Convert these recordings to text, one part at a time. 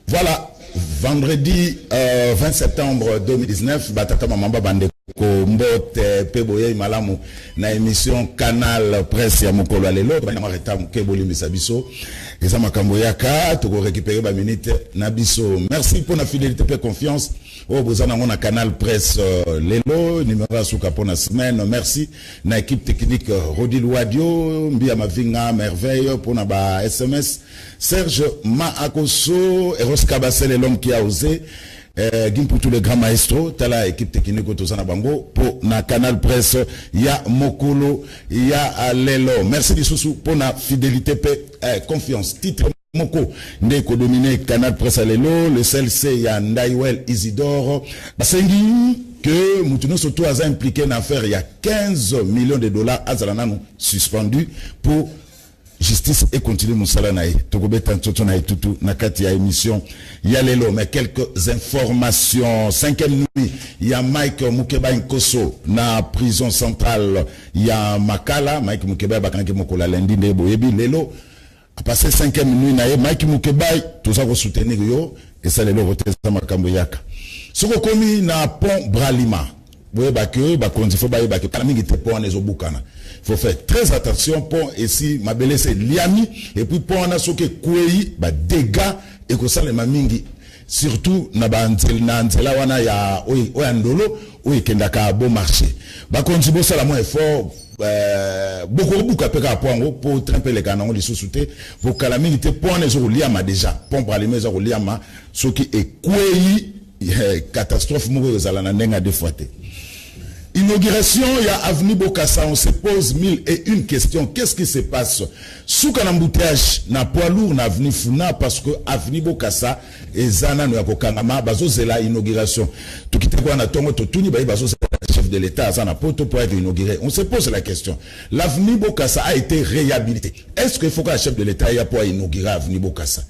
Voilà, vendredi 20 septembre 2019, Batata Mamamba Bande Mbote Peboye Malamu na émission Canal Presse ya Mokolo Lelo ba mareta Keboli Misabiso eza makambo yaka to récupérer ba minute na biso. Merci pour la fidélité et confiance au bozana ngona Canal Presse Lelo numéro suka pour la semaine. Merci na équipe technique Rodil Wadio Mbia Mavinga merveille pour na ba SMS Serge Maakoso Eros Kabasele l'homme qui a osé pour tous les grands maestros, tala équipe technique autosana bango pour na Canal Presse ya Mokolo ya Lelo. Merci Dissoussou pour la fidélité et confiance. Titre Moko ndeko dominé Canal Presse Lelo, le CLC ya Ndaiwel Isidore Basengi que Moutuno surtout a impliqué une affaire il y a 15 millions de dollars à Zalanano suspendu pour justice et continue Moussala Naï. Togobeta Toto Naï Toutou Nakati ya émission Yalelo. Mais quelques informations. 5e nuit, il y a Mike Mukeba Nkoso na prison centrale. Il y a Makala, Mike Mukeba Bakanake Mokola Lendi Nebo Yebi Lelo. A passé 5e nuit, naïe Mike Mukeba, tout ça va soutenir yo. Et ça Lelo roteza Makambo Yaka. Soko komi na pont Bralima. Vous voyez, il faut faut faire très attention pour ici ma belle c'est liami et puis pour on a ce que kouei ba dégâts et que ça les mamingi surtout na ba nzela wana ya oyandolo oyekenda ka bon marché ba konzibo ça la moins effort beaucoup peka pongo pour tremper les canons de sous-souté pour que la milité pour les zo liama déjà pont pour les maisons liama ce qui est kouei catastrophe mourir za la ndenga de fois. Inauguration, il y a Avenue Bokassa, on se pose 1001 questions. Qu'est-ce qui se passe? Sous un embouteillage, na poids lourd, na Avenue Funa, parce que Avenue Bokassa, et Zana, nous avons Kangama, bazo c'est la inauguration. Tout qui te voit, na tongo, tout ni bazo c'est le chef de l'État, Zana, poto pour être inauguré. On se pose la question. L'avenue Bokassa a été réhabilitée. Est-ce qu'il faut qu'un chef de l'État ait pour inaugurer Avenue Bokassa?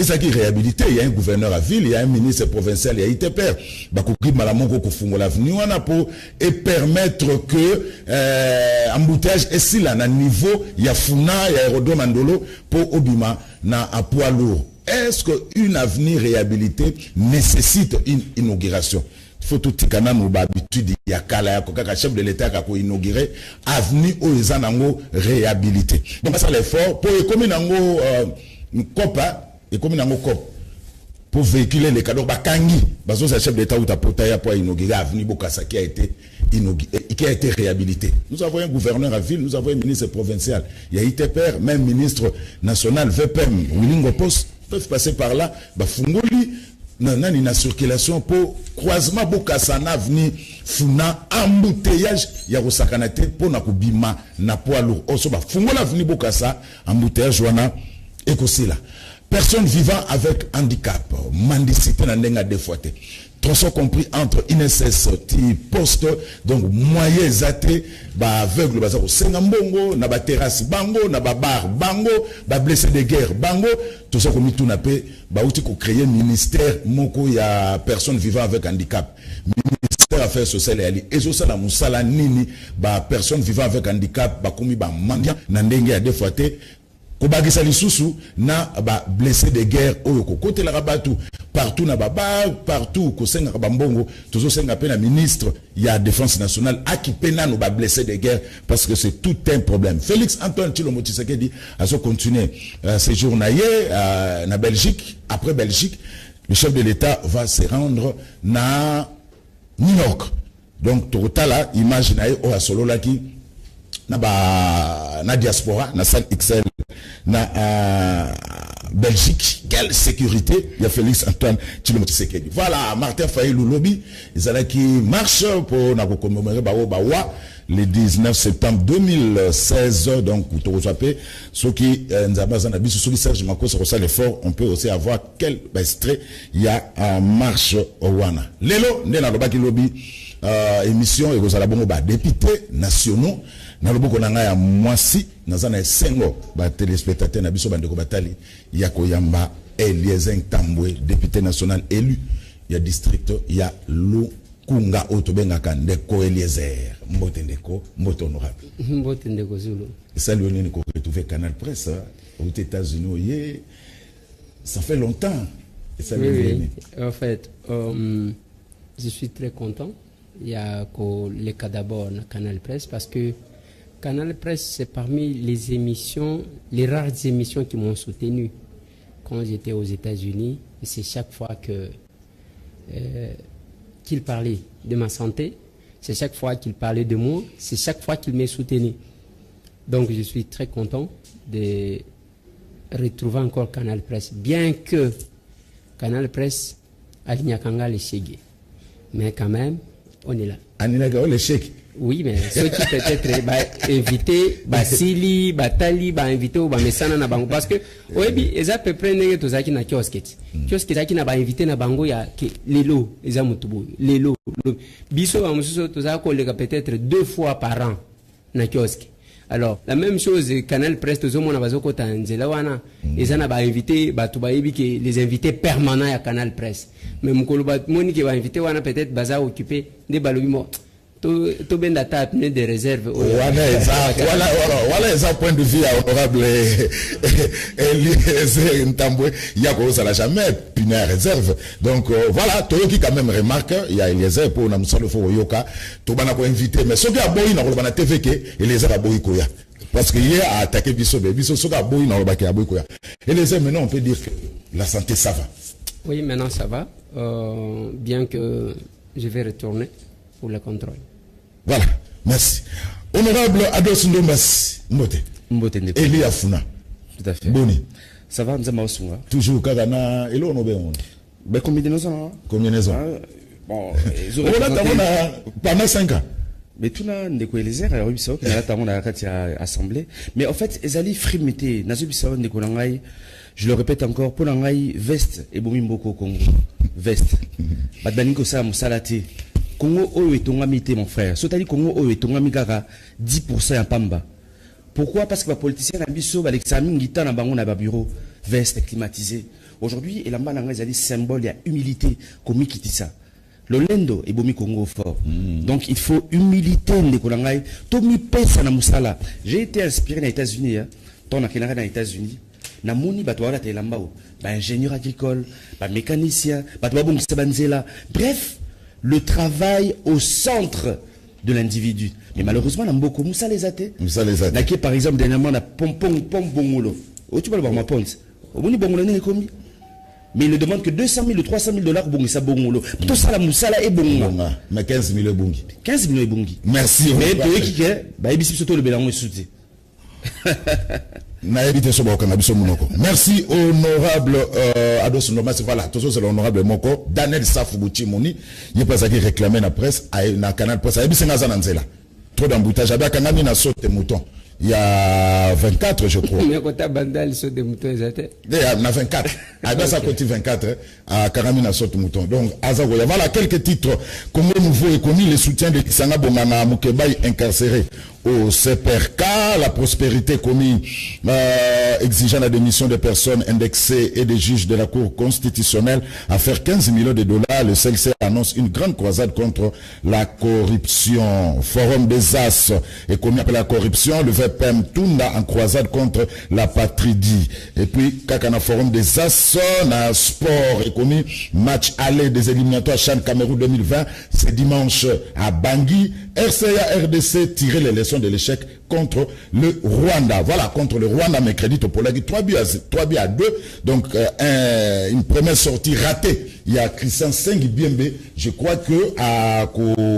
Et ça qui est réhabilité, il y a un gouverneur à ville, il y a un ministre provincial, il y a ITPR. Bakoukri Malamongo Kofungo l'avenue, on a pour et permettre que embouteillage et si là, na niveau, il y a Funa, il y a Aérodrome Andolo pour Obima, na à poids lourd. Est-ce qu'une avenue réhabilitée nécessite une inauguration? Il faut tout tikana nous habitude il y a kala ya kokaka chef de l'État qui a inauguré avenue Oezanango réhabilité. Donc ça l'effort pour comme nango copa et comme il y a un cop pour véhiculer les cadeaux, Bakangi, parce que chef d'État ou Tapotaya pour inaugurer l'avenue Bokassa qui a été inauguré, qui a été réhabilité. Nous avons un gouverneur à ville, nous avons un ministre provincial. Il y a ITPR, même ministre national, VPM, Wilingo Post, peuvent passer par là. Fungoli, nanani na circulation pour croisement Bokassa na avenue Funa, embouteillage, il y a Rosakanate pour na kubima na poids lourd. Also, Fungola avenue Bokassa, embouteillage, wana, ekosila. Personnes vivant avec handicap, mendicité n'a pas de fois. Tronçon compris entre INSS, poste, donc moyens athées, aveugle, Sengambongo, na ba terrasse bango, na ba bar bango, ba blessé de guerre bango, tout ça comme tout n'a pas, outil qu'on crée ministère, moko ya personnes vivant avec handicap. Ministère Affaires sociales et ça la musala nini, personnes vivant avec handicap, komi mandia, na ndenge ya fois. Kobagisa lisusu na ba blessé de guerre oyoko côté la rabatu partout na baba partout ko senga bambongo toujours senga pe na ministre ya défense nationale akipena no ba blessé de guerre parce que c'est tout un problème. Félix Antoine Tshilombo Tshisekedi a so continuer séjour na Belgique. Après Belgique, le chef de l'État va se rendre na New York. Donc totala image na o asolo laki na diaspora na salle XL na Belgique. Quelle sécurité? Il y a Félix Antoine Tshilombo Tshisekedi. Voilà, Martin Fayulu Lobby, ils allaient qui marche pour commémorer Bawa le 19 septembre 2016. Donc, vous savez, ceux qui ceux qui Serge Mako sur ça l'effort, on peut aussi avoir quel extrait il y a en marche au Wana. Lelo, Nena Lobaki Lobby, émission et vous allez bon députés nationaux. Na loboko na nga ya mwasi nazana esengo ba téléspectateurs na biso bandeko batali ya koyamba Eliezer Ntambwe député national élu ya district ya Lukunga otobenga kandeko Eliezer mbote ndeko mbote honorable mbote ndeko Zulu salut on ko retrouver Canal Presse aux États-Unis ça fait longtemps Oui, oui. En fait, je suis très content. Il y a le cas d'abord de Canal Presse parce que Canal Presse, c'est parmi les émissions, les rares émissions qui m'ont soutenu quand j'étais aux États-Unis. Et c'est chaque fois qu'il parlait de ma santé, c'est chaque fois qu'il parlait de moi, c'est chaque fois qu'il m'a soutenu. Donc je suis très content de retrouver encore Canal Presse, bien que Canal Presse a Nyakanga le Chege. Mais quand même, on est là. Aninaga le Chege. Oui, mais ceux qui peut-être invité, Sili, Tali, invité ou Mesana na bango parce que oui, ils à peu près n'engagent tous qui na kiosque. Kiosque qui na invité na bango ya lelo, ils a mutubu, lelo. Biso ba mususo tous à peut-être 2 fois par an na kiosque. Alors, la même chose, Canal Presse, tous au monde a bazo kota nzela wana, ils en a invité, tu ba yebi que les invités permanents à Canal Presse. Mais mukolo ba moni qui va invité wana peut-être baza occupé des balobimo. Tout bien d'attaque des réserves. Voilà un point de vue honorable Eliezer Ntambwe. Il y a quoi ça n'a jamais puni à réserve. Donc voilà, tout qui quand même remarque, il y a Eliezer pour nous le faux yoka. Tout le monde a invité, mais ce qui a boyi dans le TV que Eliezer a boyi koya. Parce qu'il y a attaqué Bisso, ce qui a boyi dans le bac a boyi koya. Eliezer, maintenant on peut dire que la santé ça va. Oui, maintenant ça va. Bien que je vais retourner pour le contrôle. Voilà, merci. Honorable Ados Ndombas, Mbote. Eli Afuna. Tout à fait. Boni. Ça va, nous avons toujours Kagana, et l'on a combien de ans? Combien de ans? Bon, pendant 5 ans. Mais tout le monde est Eliezer, oui, c'est vrai que nous avons assemblée. Mais en fait, Ezali Frimete, Nazubisa, je le répète encore, pour l'angaï, veste et Bomimboko Congo. Veste. Badbaniko Sa Moussalate. Congo Oyo et Tongamite, mon frère. Sotali Congo Oyo et Tongamigara, 10% en Pamba. Pourquoi? Parce que les politiciens ont l'examen qui na bango na bureau, veste climatisé. Aujourd'hui, et là-bas, il y a des symboles, il y a humilité, comme Kitissa. Le Lendo est bomi Congo fort. Donc, il faut humilité, Ndekolangai. Tomi pesa na musala. J'ai été inspiré dans les États-Unis, dans les États-Unis. Na moni batouara te lambao. Ingénieur agricole, mécanicien, batouabon sabanzela. Bref, le travail au centre de l'individu. Mais malheureusement, on a beaucoup Moussa les athées. Par exemple, dernièrement, on a pompon bongolo. Oh, tu vas le voir ma ponte. Au bout du bongolo, n'est commis. Mais il ne demande que 200 000 ou 300 000 $, bongi sa bongolo. Tout ça, la moussa là est bongo. Mais 15 000 bongi. 15 000 bongi. Merci. Mais pour eux qui est, bah, il surtout le bélango est soutenu. Merci honorable Ados Ndombas. Voilà, tout ça c'est l'honorable Moko Daniel Safoubuchi Moni. Il pas ça qui réclamait la presse à Canal Presse. Il y a trop d'embouteillage. Il y a Kanami na saute des moutons. Il y a 24 je crois. Mais quand tu as bandal saute des moutons, il y a 24. À ça côté 24 à Kanami na saute mouton. Donc Azagoya. Voilà quelques titres. Congo nouveau et connu, les soutiens de Kisanga Bongana Mukebai incarcéré au CPRK, la prospérité commis exigeant la démission des personnes indexées et des juges de la Cour constitutionnelle à faire 15 millions de $. Le CLC annonce une grande croisade contre la corruption. Forum des As est commis après la corruption. Le VPM Tunda en croisade contre la patridie. Et puis, Kakana Forum des As, na sport est commis match aller des éliminatoires Chan Cameroun 2020. C'est dimanche à Bangui. RCA RDC tirer les leçons de l'échec contre le Rwanda. Voilà, contre le Rwanda, mercredi, Topolagi, 3 buts à 2. Donc, une première sortie ratée. Il y a Christian Sengi Biembe. Je crois que à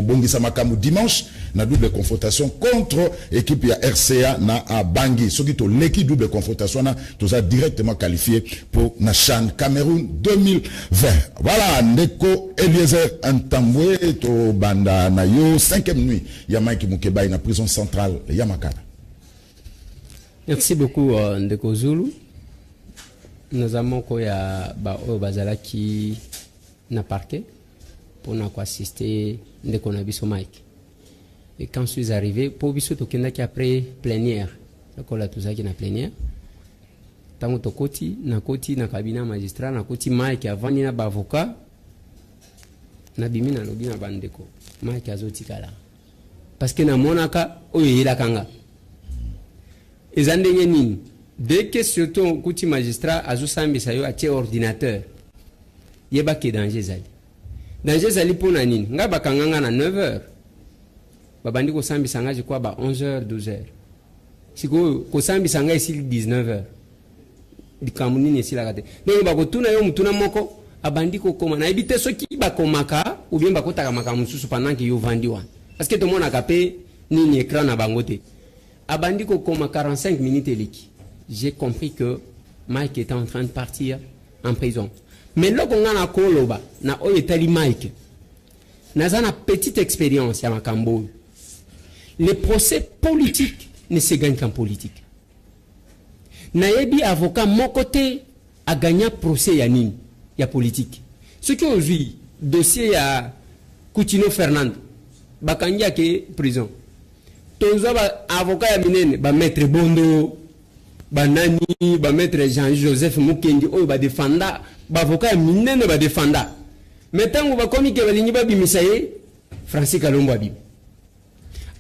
Bongisa Makamu dimanche, na double confrontation contre l'équipe RCA na à Bangui. Ce qui est l'équipe double confrontation, tout ça directement qualifié pour Nachan Cameroun 2020. Voilà, Ndeko Eliezer Ntambwe, to Banda Nayo, 5e nuit. Yamaiki Mukeba, na prison centrale, Yamakana. Merci beaucoup, Ndeko Zulu. Nous avons Bazala qui n'a parqué pour nous assister Ndeko Nabiso Mike. Et quand je suis arrivé, pour Biso Tokenda qui a pris plénière, la tout ça qui n'a plénière. Tango Tokoti, na cabinet magistrat, na koti Mike avant ni na avocat, na bimi na lobi na bandeko. Mike azotikala. Parce que na monaka oye la kanga. Ezandenge nini. Dès que surtout koti magistrat azosambi sayo atie ordinateur. yeba ke danger zali. Danger zali pona nini? Nga bakanganga na 9h. Babandi ko sambi sanga je crois ba 11h 12h. Siko ko sambi sanga ici 19h. Dikamuni ni sila kate. Donc ba ko tuna yo mutuna moko abandi ko koma na ebite soki ba komaka ou bien ba kotaka maka mususu pendant que yo vandi wan. Parce que tout le monde a capé ni écran na bangote. Abandi ko koma 45 minutes eliki. J'ai compris que Mike était en train de partir en prison. Mais là qu'on a na koloba na oyetali Mike. Nazana petite expérience ya makambo. Les procès politiques ne se gagnent qu'en politique. Nayebi avocat mon côté a gagné procès ya nini ya politique. Ce qui aujourd'hui dossier ya Coutinho Fernando bakangia ke prison. Tonzo ba avocat ya minene ba maître Bondo ba nani ba maître Jean-Joseph Mukendi o ba défenda ba avocat ya minene ba défenda. Metango ba komi ke balingi ba bimisaye Francis Kalombo abi.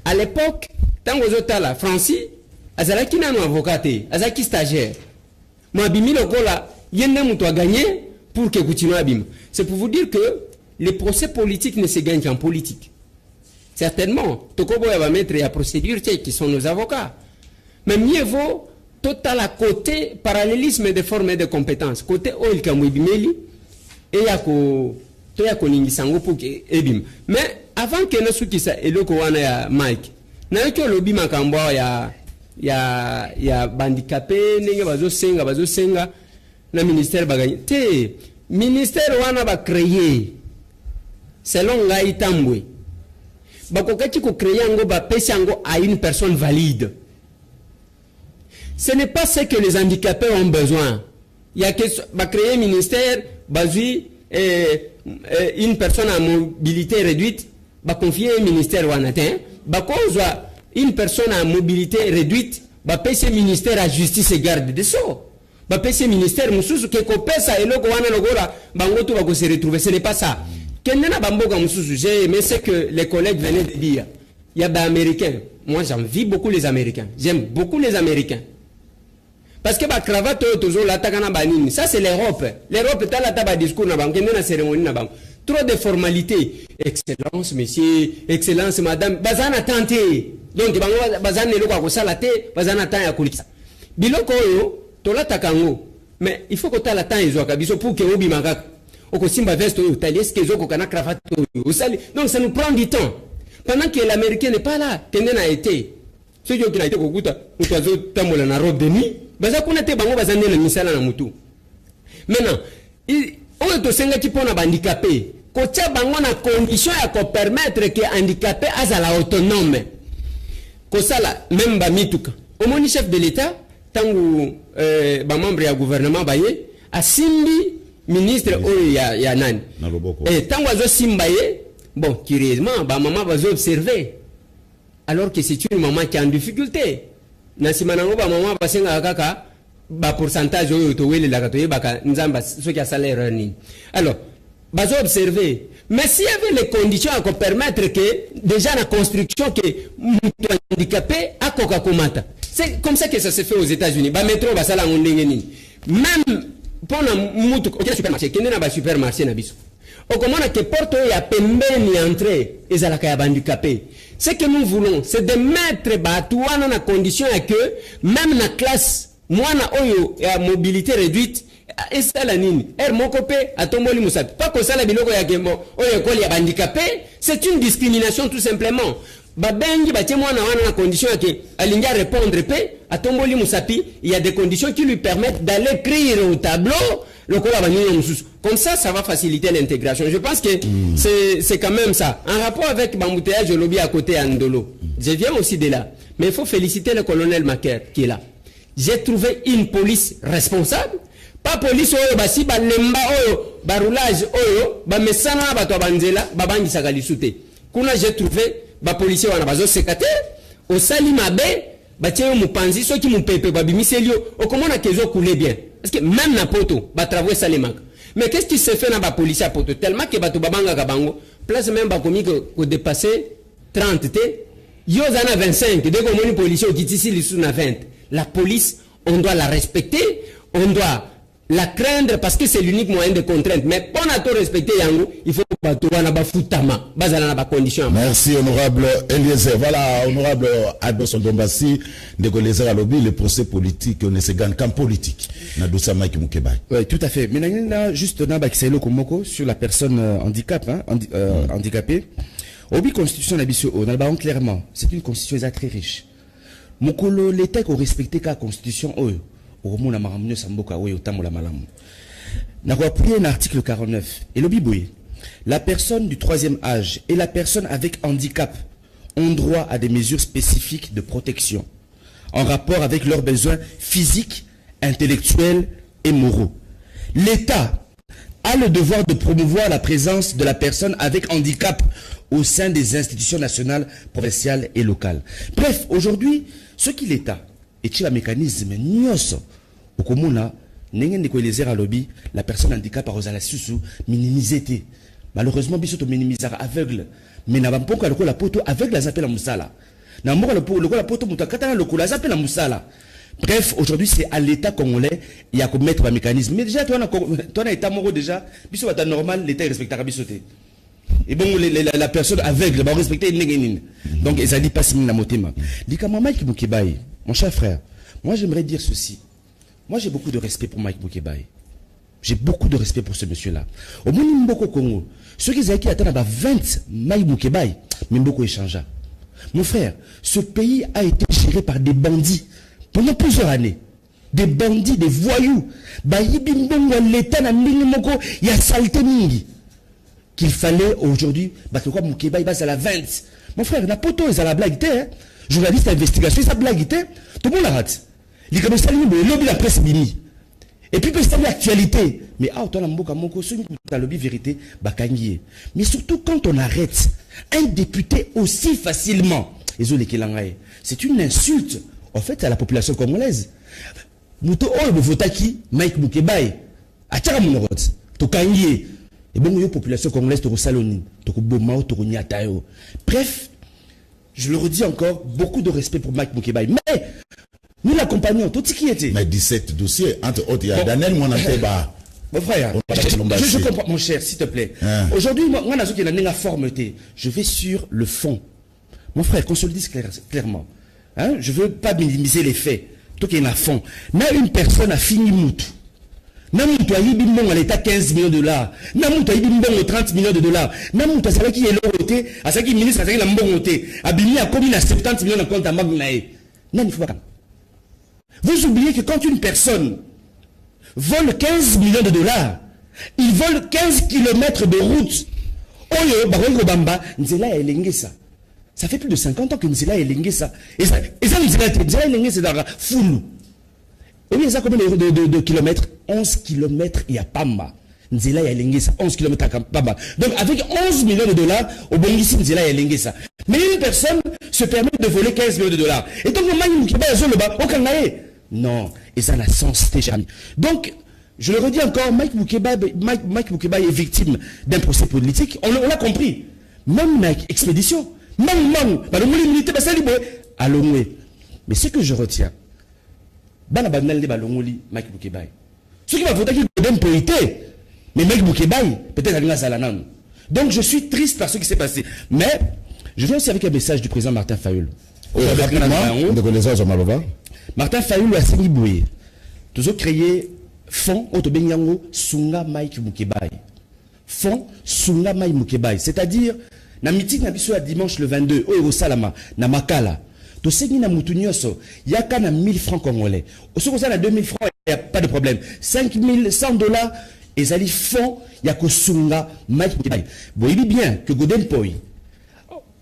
À l'époque, tango zotala Francis azalaki nanu avocat te, azalaki stagiaire. Mo abimi lokola yende muto a gagné pour que Coutinho abime. C'est pour vous dire que les procès politiques ne se gagnent qu'en politique. Certainement, Tokobo va mettre la procédure qui sont nos avocats. Mais mieux vaut total à côté parallélisme de formes et de compétences. Côté oil kamwibimeli et yako to yako ningisango pour que ebim. Mais avant que nous soukisa eloko wana ya Mike, na yoko lobi makambo ya bandicapé nenge bazo senga na ministère baganye. Te ministère wana ba créer selon ngai tambwe. Bakokati ko créer ngo ba pesa ngo à une personne valide. Ce n'est pas ce que les handicapés ont besoin. Il y a que ba créer ministère bazui une personne à mobilité réduite ba confier un ministère wanatin ba kozwa une personne à mobilité réduite ba pesa ministère à justice et garde des sceaux ba pesa ministère mususu ke ko pesa eloko wana lokola bango to ba ko se retrouver. Ce n'est pas ça. Mais c'est que les collègues venaient de dire. Il y a des Américains. Moi, j'envie beaucoup les Américains. J'aime beaucoup les Américains. Parce que la cravate, ça c'est l'Europe. L'Europe, tu as le discours, la cérémonie. Trop de formalités. Excellence, monsieur. Excellence, madame. Bazan a tenté. Donc, bazan ne l'a pas salate. Bazan a tenté à coulisser. Biloko yo, tu l'as takango. Mais il faut que tu aies la temps pour que obi magak. Donc ça nous prend du temps. Pendant que l'Américain n'est pas là, Kenden a été. Ceux qui ont été au bout, nous avons la robe de nuit. Maintenant, on est senga qui pona handicapé. Kocha bango na condition ya ko permettre que handicapé azala autonome. Kosala même ba mituka. Au moins chef de l'État, tangu ba membre ya gouvernement baye asimbi ministre oyo ya nani et tant que simbaye bon curieusement ba maman va observer alors que c'est une maman qui est en difficulté na simanango ba maman va senga kaka ba pourcentage oyo to wele la katoye baka nzamba ce qui a salaire ni alors va observer mais s'il y avait les conditions à permettre que déjà la construction que handicapé a koka komata c'est comme ça que ça se fait aux États-Unis ba métro ba sala ngondenge ni même pour la moutou au supermarché qui n'est pas supermarché na biso au comment que porte ya pembeni entrée et la kaya handicapé. Ce que nous voulons c'est de mettre batouana na condition à que même na classe mwana oyo ya mobilité réduite et ça la nini mokopé atomboli musapi pas que ça la biloko ya kemo oyo ko ya handicapé. C'est une discrimination tout simplement. Babengi batie mwana wana na condition que alinga répondre pe atomboli musapi, il y a des conditions qui lui permettent d'aller écrire au tableau le kola banini mususu. Comme ça va faciliter l'intégration. Je pense que c'est quand même ça. En rapport avec Bamboutéage, je lobby à côté à Ndolo. Je viens aussi de là. Mais il faut féliciter le colonel Maker qui est là. J'ai trouvé une police responsable. Pas police oyo basi ba lemba oyo ba roulage oyo ba mesana ba to banzela ba bangi sakali sute. Kuna j'ai trouvé ba policier wana bazo sekate au sali mabe ba tie mupanzi so ki mupepe ba bimiselio o komona kezo couler bien parce que même na poto ba travailler salemaka. Mais qu'est-ce qui se fait na ba policier à poto tellement que ba to babanga ka bango place même ba komi ko dépasser 30 te yo zana 25 dès que moni policier qui tisi lisu na 20. La police on doit la respecter, on doit la craindre parce que c'est l'unique moyen de contrainte. Mais pour nous respecter Yango, il faut que conditions. Merci honorable Eliezer. Voilà, honorable Adolson Dombassi, le procès politique, on se gagne qu'en politique. Oui, tout à fait. Mais là, juste sur la personne handicapée. Obi constitution on a clairement, c'est une constitution très riche. Mokolo l'État qui respecté la constitution au monde a samboka au tamola malamu. N'a appuyé un article 49 et l'obiboué. La personne du troisième âge et la personne avec handicap ont droit à des mesures spécifiques de protection en rapport avec leurs besoins physiques, intellectuels et moraux. L'État a le devoir de promouvoir la présence de la personne avec handicap au sein des institutions nationales, provinciales et locales. Bref, aujourd'hui, ce qui l'État est un mécanisme nyoso au commun la personne handicapée a la sous minimiser. Malheureusement, biso minimiser aveugle, mais n'a pas la poto aveugle la appelle la musala. N'a pas la poto mutakata le la appelle la musala. Bref, aujourd'hui, c'est à l'État congolais, il y a qu'à mettre un mécanisme. Mais déjà, toi, l'État moro déjà, biso va normal, l'État respectera bisoté. Et bon, la personne aveugle va respecter une. Donc, ils ont dit pas si la motema. Dit comme Mike Mukebaye, mon cher frère, moi j'aimerais dire ceci. Moi j'ai beaucoup de respect pour Mike Mukebaye. J'ai beaucoup de respect pour ce monsieur-là. Au moins, Mboko Congo, ceux qui attendent 20 Mike Mukebaye, Mboko échangea. Mon frère, ce pays a été géré par des bandits pendant plusieurs années. Des bandits, des voyous. L'État n'a pas il y a saleté mingi. Qu'il fallait aujourd'hui, Mukebaye à la 20. Mon frère, la poto est à la blague, journaliste d'investigation, ça blague, tout le monde la rate. Les commissaires, le lobby la presse bini. Et puis, c'est l'actualité. Mais, lobby vérité, mais surtout, quand on arrête un député aussi facilement, c'est une insulte, en fait, à la population congolaise. Nous avons voté qui Mike Mukebaye. A tchara mon route. Tokangié. Et bon, la population congolaise, bref, je le redis encore, beaucoup de respect pour Mike Mukebaye. Mais, nous l'accompagnons, tout ce qui était. Mais 17 dossiers, entre autres, il y a Daniel Mwananteba. Mon frère, je comprends, mon cher, s'il te plaît. Aujourd'hui, moi, je vais sur le fond. Mon frère, qu'on se le dise clairement. Hein? Je ne veux pas minimiser les faits. Tout qui est à fond. Mais une personne a fini moutou. Namutu a à l'État 15 millions de dollars. Namutu a 30 millions de dollars. Namutu a savaki est l'autre, a savaki ministre a savaki la mbongoté. A bimi a commis à 70 millions de compte à Magnae. Nan, faut pas. Vous oubliez que quand une personne vole 15 millions de dollars, il vole 15 kilomètres de route. Oyo, Barongo Bamba, Nzela et Lengesa. Ça fait plus de 50 ans que Nzela et Lengesa. Et ça, Nzela et Lengesa, c'est dans la foule. Et oui, ça combien de kilomètres? 11 kilomètres, il y a Pamba. Nzela et Lengesa, 11 kilomètres à Pamba. Donc, avec 11 millions de dollars, au bon ici, Nzela et Lengesa. Mais une personne se permet de voler 15 millions de dollars. Et donc, le Mani Mukiba, le bas, aucun naïe. Non, et ça n'a sens, jamais. Donc, je le redis encore, Mike Mukebaye est victime d'un procès politique. On l'a compris. Même avec expédition, même, mais ce que je retiens, Mike Mukebaye. Ce qui va voter qu'il donne priorité, mais Mike Mukebaye, peut-être à l'Inazalanam. Donc, je suis triste par ce qui s'est passé. Mais, je viens aussi avec un message du président Martin Fayoul. Martin Fayoul a signé Boué. Toujours créé Fonds Otobenyango Sunga Mike Mukebaye. Fonds Sunga Mike Mukebaye. C'est-à-dire, na meeting na biso dimanche le 22, au Salama, na Makala. To segni na mutunyoso, yaka na 1000 francs congolais. Au secours, na 2000 francs, il n'y a pas de problème. 5100 dollars, et ça dit fonds, yako Sunga Mike Mukebaye. Bon, il dit bien que Godem Poi,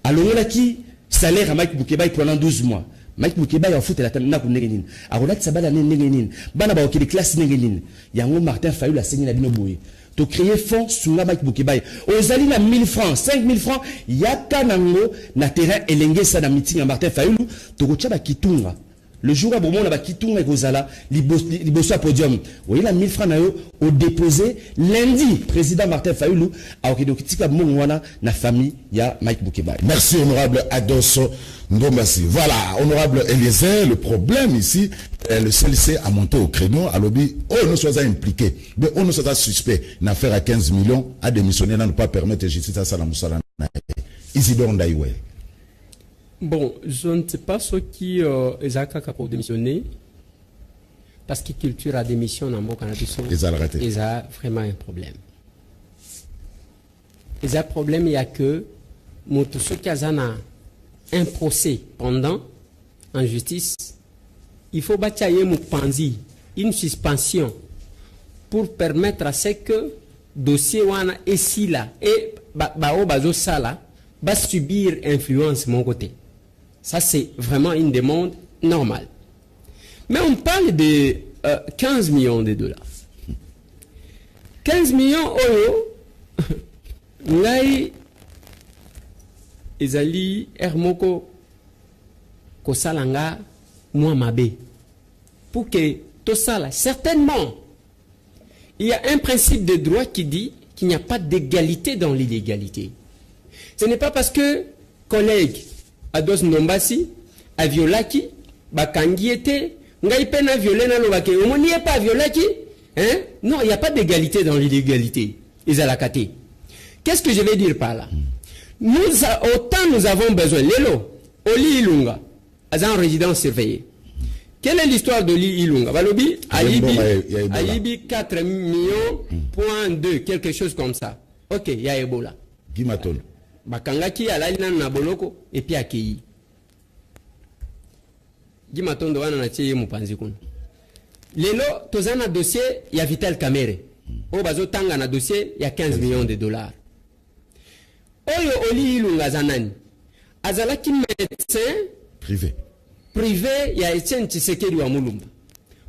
alors là qui salaire à Mike Mukebaye pendant 12 mois. Mike Mukebaye en fout la tana ku nengenin. Arolat sabala nengenin. Bana ba okili classe nengenin. Yango Martin Fayoul a signé la bino boye. To créer fonds sur la Mike Mukebaye. Ozali na 1000 francs, 5000 francs, yaka nango na terrain elenge sa na meeting à Martin Fayoul, to kocha ba kitunga. Le jour où on a quitté Gozala, liboso à podium. Oui, la 1000 francs au déposé lundi. Président Martin Fayoulou a okidokitika mongwana na famille ya Mike Boukeba. Merci honorable Adosso Ndombasi. Voilà, honorable Eliezer, le problème ici, le CLC a monté au créneau, à lobby, nous sommes impliqués, mais nous sommes suspects. Une affaire à 15 millions a démissionné, n'a pas permettre de justice à Salamoussala. Isidore Ndaïwe. Bon, je ne sais pas ce qui est pour démissionner, parce que culture a démission dans mon Canada. Ils ont vraiment un problème. Ils ont un problème, il y a que, ceux qui ont un procès pendant, en justice, il faut batailler une suspension pour permettre à ce que le dossier wana ici là et sala va subir influence de mon côté. Ça c'est vraiment une demande normale. Mais on parle de 15 millions de dollars. 15 millions euro, ngai ezali hermoko kosalanga moi mabe. Pour que tout ça là, certainement, il y a un principe de droit qui dit qu'il n'y a pas d'égalité dans l'illégalité. Ce n'est pas parce que collègue Ados Ndombasi a violaki, bakangi était, ngai pena violé na lobake, on n'y est pas violaki, hein? Non, il n'y a pas d'égalité dans l'illégalité. Ils ont la caté. Qu'est-ce que je vais dire par là? Autant nous avons besoin, Lelo, Oli Ilunga, en résidence surveillée. Quelle est l'histoire de Li Ilunga? Balobi, Aïbi 4 millions, point 2, quelque chose comme ça. Ok, il y a Ebola. Guimaton. Bakangaki alalina na boloko et puis akei. Guimaton doana na tie mupanzi kuna. Lelo tozana dossier ya Vital Kamerhe. O bazo tanga na dossier ya 15 millions de dollars. Oyo Oli Ilunga zanani. Azalaki médecin privé. Privé ya Etienne Tshisekedi wa Mulumba.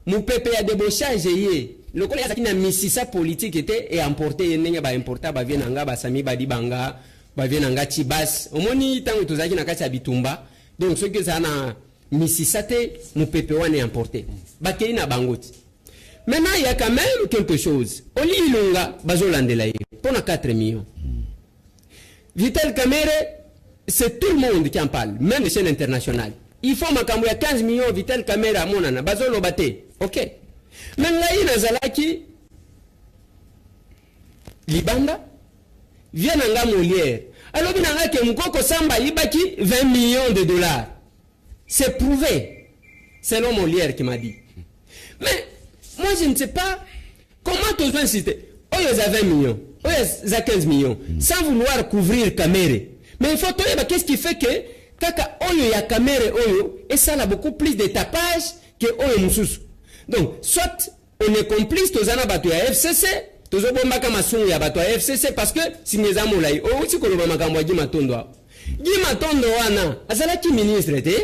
Mupepe ya débauchage ye. Le collègue a une misisa politique était et emporté yenenge ba importa ba vienanga ba sami ba dibanga ba vienanga Tibas. Omoni tango tozaki na kati ya bitumba. Donc ce que ça na misisa te mupepe wane emporté. Ba kei na bangoti. Maintenant il y a quand même quelque chose. Oli Ilunga bazolandela ye pour na 4 millions. Vital Kamerhe, c'est tout le monde qui en parle, même les chaînes internationales. Il faut makambo ya 15 millions Vital Kamerhe à monana bazolo bate. OK. Mais là nazalaki Libanda vient nga Molière. Alors binanga ke mukoko samba ibaki 20 millions de dollars. C'est prouvé. C'est l'homme Molière qui m'a dit. Mais moi je ne sais pas comment tu as incité. Oh il y a 20 millions. Oh il y a 15 millions sans vouloir couvrir Kamerhe. Mais il faut te dire qu'est-ce qui fait que kaka oyo ya Kamerhe oyo et ça a beaucoup plus de tapage que oyo mususu. Donc soit on est complice tozana bato ya FCC tozobomba kama sungu ya bato ya FCC parce que sineza molai o uti koloba makambo ya Gimatondo wana azalaki ministre te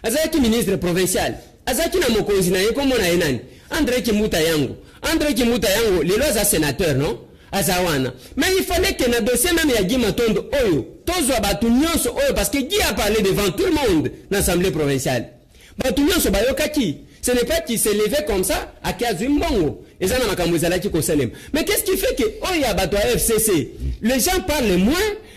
azalaki ministre provincial azalaki na mokonzi na yeko mona enani André Kimuta yango lelo za sénateur non azawana. Mais il fallait que na dossier même ya Gimatondo oyo tozwa batu nyonso oyo parce que Guy a parlé devant tout le monde dans l'assemblée provinciale. Batu nyonso bayokaki. Ce n'est pas qu'il s'est levé comme ça à Kazumbongo. Et ça n'a pas mais qu'est-ce qui fait que oyo ya batu FCC les gens parlent moins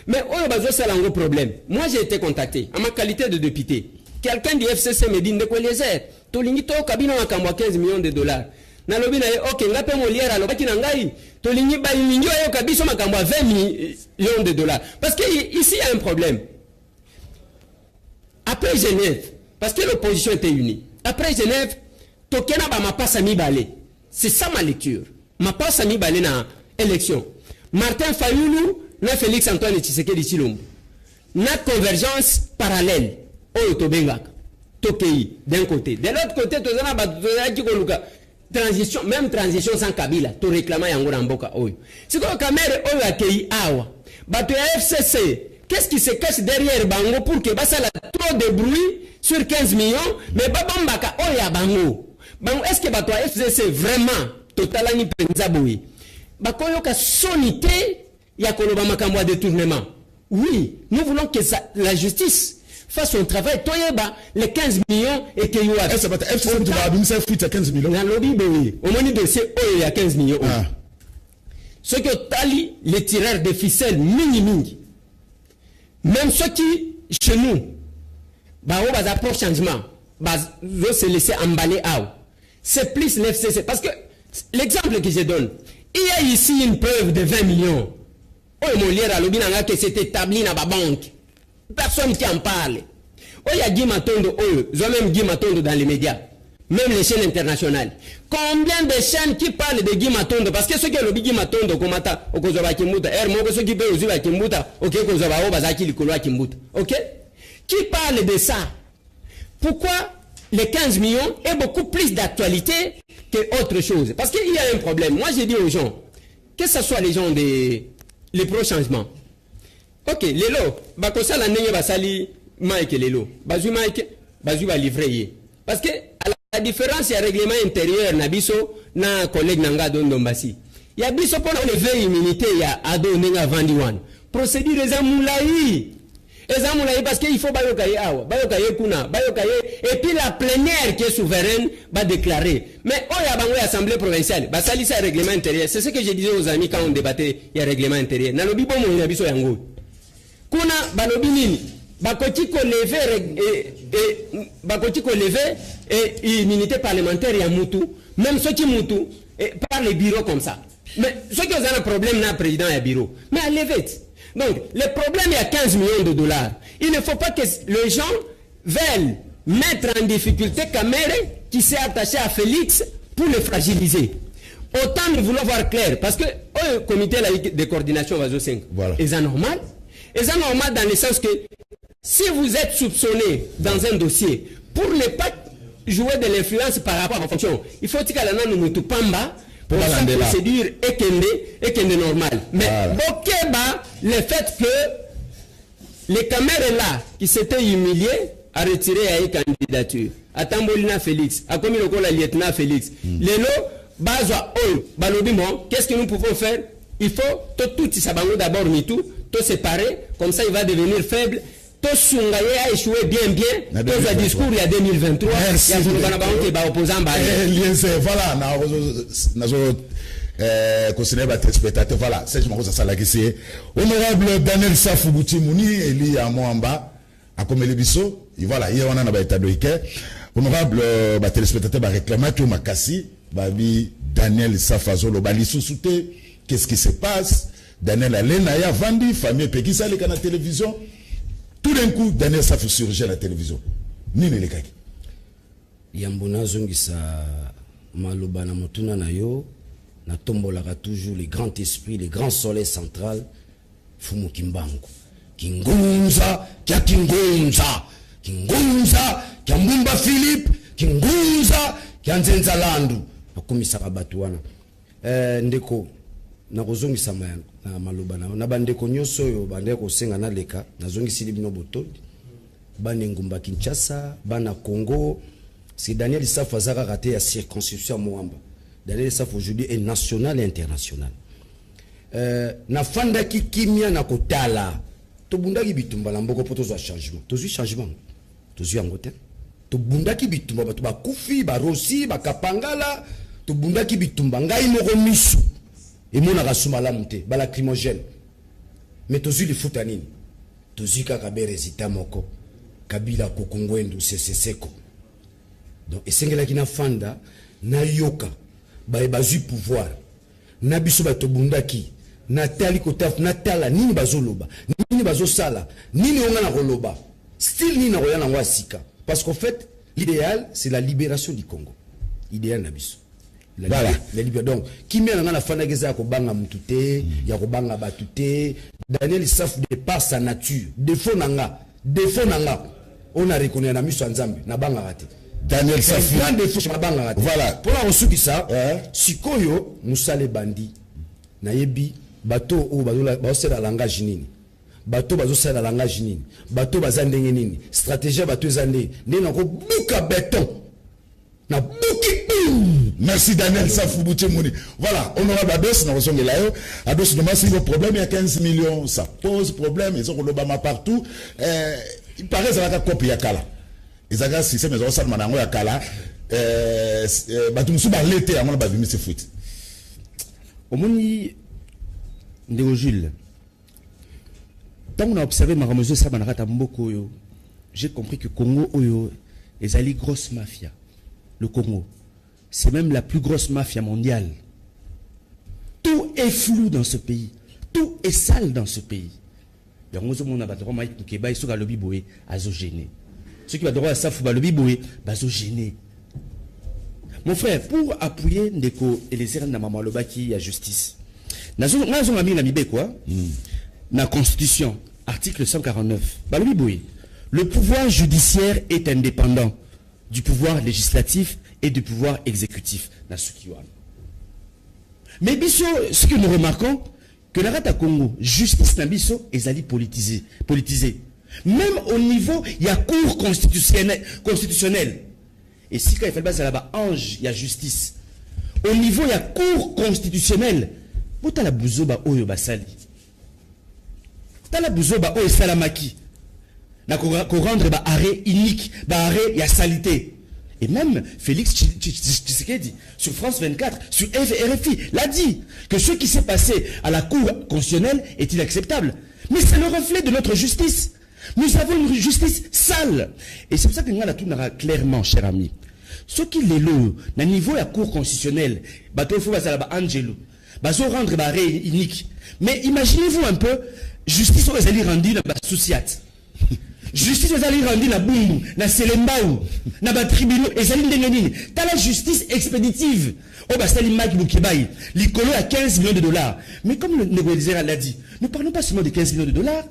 mais oyo bazo sala un gros problème. Moi j'ai été contacté en ma qualité de député. Quelqu'un du FCC me dit ndeko Eliezer tolingi to kabina makambo 15 millions de dollars. Na lobi na OK ngape Molière alobaki na ngai tolingi ba lingi oyo kabiso makambo 20 millions de dollars parce que ici il y a un problème. Après Genève parce que l'opposition était unie. Après Genève tokena ba mapasa mibale. C'est ça ma lecture. Mapasa mibale na élection. Martin Fayoulou na Félix Antoine Tshisekedi Tshilombo. Na convergence parallèle. Oyo tobengaka. Tokei d'un côté. De l'autre côté tozana ba tozaki koluka transition, même transition sans Kabila, to réclama yango na mboka oyo. Siko Kamerhe oyo akei awa. Bato ya FCC, qu'est-ce qui se cache derrière bango pour que basala trop de bruit sur 15 millions, mais babambaka oyo ya bango. Bango est-ce que bato ya FCC vraiment totalani penza boui? Bakoyo ka sonité ya koloba makambo ya détournement. Oui, nous voulons que la justice fasse son travail. Toi, les 15 millions et que you have. FCC, tu vas abîmer ça, fuite à 15 millions. Dans le lobby, oui. Au moins, dossier, il y a 15 millions. Ah. Ce que Tali, les tireurs de ficelles, mini. Même ceux qui, chez nous, on va pour changement, on se laisser emballer out. C'est plus l'FCC. Parce que l'exemple que je donne, il y a ici une preuve de 20 millions. Oh, mon lier à l'obinanga que c'est établi dans la banque. Personne qui en parle. Oh, il y a Guy Matondo, ils ont même Guy Matondo dans les médias. Même les chaînes internationales. Combien de chaînes qui parlent de Guy Matondo? Parce que ceux qui ont le Guy Matondo, comme ça, au Kozoba Kimbuta, ceux qui peuvent aussi la Kimbuta, ok, Kozoba, Bazaki, Likolo Kimbuta. Ok? Qui parle de ça? Pourquoi les 15 millions est beaucoup plus d'actualité que autre chose? Parce qu'il y a un problème. Moi, j'ai dit aux gens, que ce soit les gens des les pro-changements. Ok, les lots, bakosa la nenge basali Mike les lots. Bazu Mike, bazu va livrer. Parce que à la différence, il y a règlement intérieur nabiso na collègue nanga dondombasi. Il y a biso pour lever immunité, il y a ado nenga vandiwan. Procédure les amoulaï. Les amoulaï parce qu'il faut bayokaye awa, bayokaye kuna, bayokaye et puis la plénière qui est souveraine va déclarer. Mais oh ya bango assemblée provinciale, basali ça règlement intérieur. C'est ce que je disais aux amis quand on débattait, il y a règlement intérieur. Nalobi bon mo nabiso yango. Kuna balobi nini? Bakoti ko lever et immunité parlementaire ya mutu, même ceux qui mutu par les bureaux comme ça. Mais ceux qui ont un problème n'a président et bureau. Mais à lever. Donc, le problème, il y a 15 millions de dollars. Il ne faut pas que les gens veulent mettre en difficulté Kamere qui s'est attaché à Félix pour le fragiliser. Autant de vouloir voir clair. Parce que le comité de coordination Vazo 5, voilà. C'est anormal. C'est anormal dans le sens que si vous êtes soupçonné dans un dossier, pour ne pas jouer de l'influence par rapport à la fonction, il faut que nous nous pamba pour la procédure est normal. Mais voilà. Le fait que les caméras là qui s'étaient humiliés a retiré à une candidature. À Tambolina Félix, à comme le lieutenant Félix. Les lots, bazwa balobimo, qu'est-ce que nous pouvons faire? Il faut tout sabango d'abord tout séparer, comme ça il va devenir faible. Tout Sungaye a échoué bien. Tout ce discours il y a 2023. Merci. Il y a opposant. Voilà, voilà, c'est honorable Daniel Safou Boutimouni, Eli Amoamba, à Komelebiso, voilà, il y a un état de honorable téléspectateur réclamé que Makassi, Babi Daniel Safazolo, Bali sous-souté, qu'est-ce qui se passe? Daniel Alena, ya Vandi, famille Pekisa, les canaux de télévision. Tout d'un coup, Daniel Safou surgit à la télévision. Nini le kaki. Yambona zongisa maloba na motuna na yo. Na tombolaka toujours les grands esprits, les grands soleils central, Fumu Kimbangu. Kingunza, kia Kingunza, Kingunza, kia Mbumba Philippe, Kingunza, kia Nzenza Landu. Akomisa kabatuana. Ndeko, na kozongisa na maloba na bandeko nyoso yo bandeko senga na leka, na zongisi libino botodi. Bana Ngumba Kinshasa, bana Congo, c'est Daniel Safou azaka raté à circonscription Moamba. Daniel Safou aujourd'hui est national et international. Na fanda ki kimia na kotala. To bundaki bitumba la mboko poto zo changement. To changement. To yangote. To bundaki bitumba batu ba kufi, ba rosi, ba kapangala. To bundaki bitumba ngai moko misu. Et mona kasumala monte, ba lacrymogène. Mais to le futanini. To kaka be résultat moko. Kabila kokongwendu seseko. Donc esengela kina fanda na yoka. Bazu pouvoir na biso bato bundaki na tali kotaf na tala nini bazoloba nini bazosala nini onga na koloba style nini na koyana wasika parce qu'en fait l'idéal c'est la libération du Congo idéal na biso voilà la libération donc kimia na fana geza ko banga mutute ya ko banga batute Daniel Safou de par sa nature défaut nanga on a reconnu na miso nzambe na banga raté Daniel Safou. Voilà. Pour la ressource ça, sikoyo musale bandi na yebi bato o bazola basela langage nini. Bato bazosela langage nini. Bato bazandenge nini. Stratégie bato ezande ndena ko buka béton. Na buki. Merci Daniel Safou Boutimouni. Voilà, honorable Ados na resonge là yo. Ados demande si le problème il y a 15 millions, ça pose problème, ils ont le Obama partout. il paraît ça va copie ya kala ezaka système ezaka ça manango ya kala batumsu ba l'été amona ba vimi se foot omoni ndeko Jules tant on a observé maramozo ça banakata mboko yo j'ai compris que Congo oyo ezali grosse mafia. Le Congo, c'est même la plus grosse mafia mondiale. Tout est flou dans ce pays. Tout est sale dans ce pays. Il y a un monde qui va sur le biboué, azogéné. Ceux qui va droit à ça, faut le biboué, azogéné. Mon frère, pour appuyer Ndeko et les erreurs de Maman Lobaki, il y a justice. Dans la Constitution, article 149, le pouvoir judiciaire est indépendant du pouvoir législatif et du pouvoir exécutif. Mais biso, ce que nous remarquons, que la rata Congo, justice na biso, est politisée. Même au niveau, il y a cour constitutionnelle. Et si quand il fait le là-bas, ange, il y a justice. Au niveau, il y a cour constitutionnelle. Vous avez la bouzoba oyo basali. Vous avez la bouzoba oyo salamaki. Na ko rendre ba arrêt unique, ba arrêt ya salité. Et même Félix Tshisekedi sur France 24, sur RFI, l'a dit que ce qui s'est passé à la Cour constitutionnelle est inacceptable. Mais c'est le reflet de notre justice. Nous avons une justice sale. Et c'est pour ça que nous avons clairement, cher ami, ce qui est là, au niveau de la Cour constitutionnelle, il faut Angelo, rendre ba arrêt unique. Mais imaginez-vous un peu, justice aux alliés rendus dans la souciat. Justice aux alliés rendus dans Bumbu, dans Selembao, dans les tribunaux, et alliés ndengeni. T'as la justice expéditive. Oh, bah, c'est l'image qui baille. L'icolo à 15 millions de dollars. Mais comme le négociateur l'a dit, ne parlons pas seulement de 15 millions de dollars.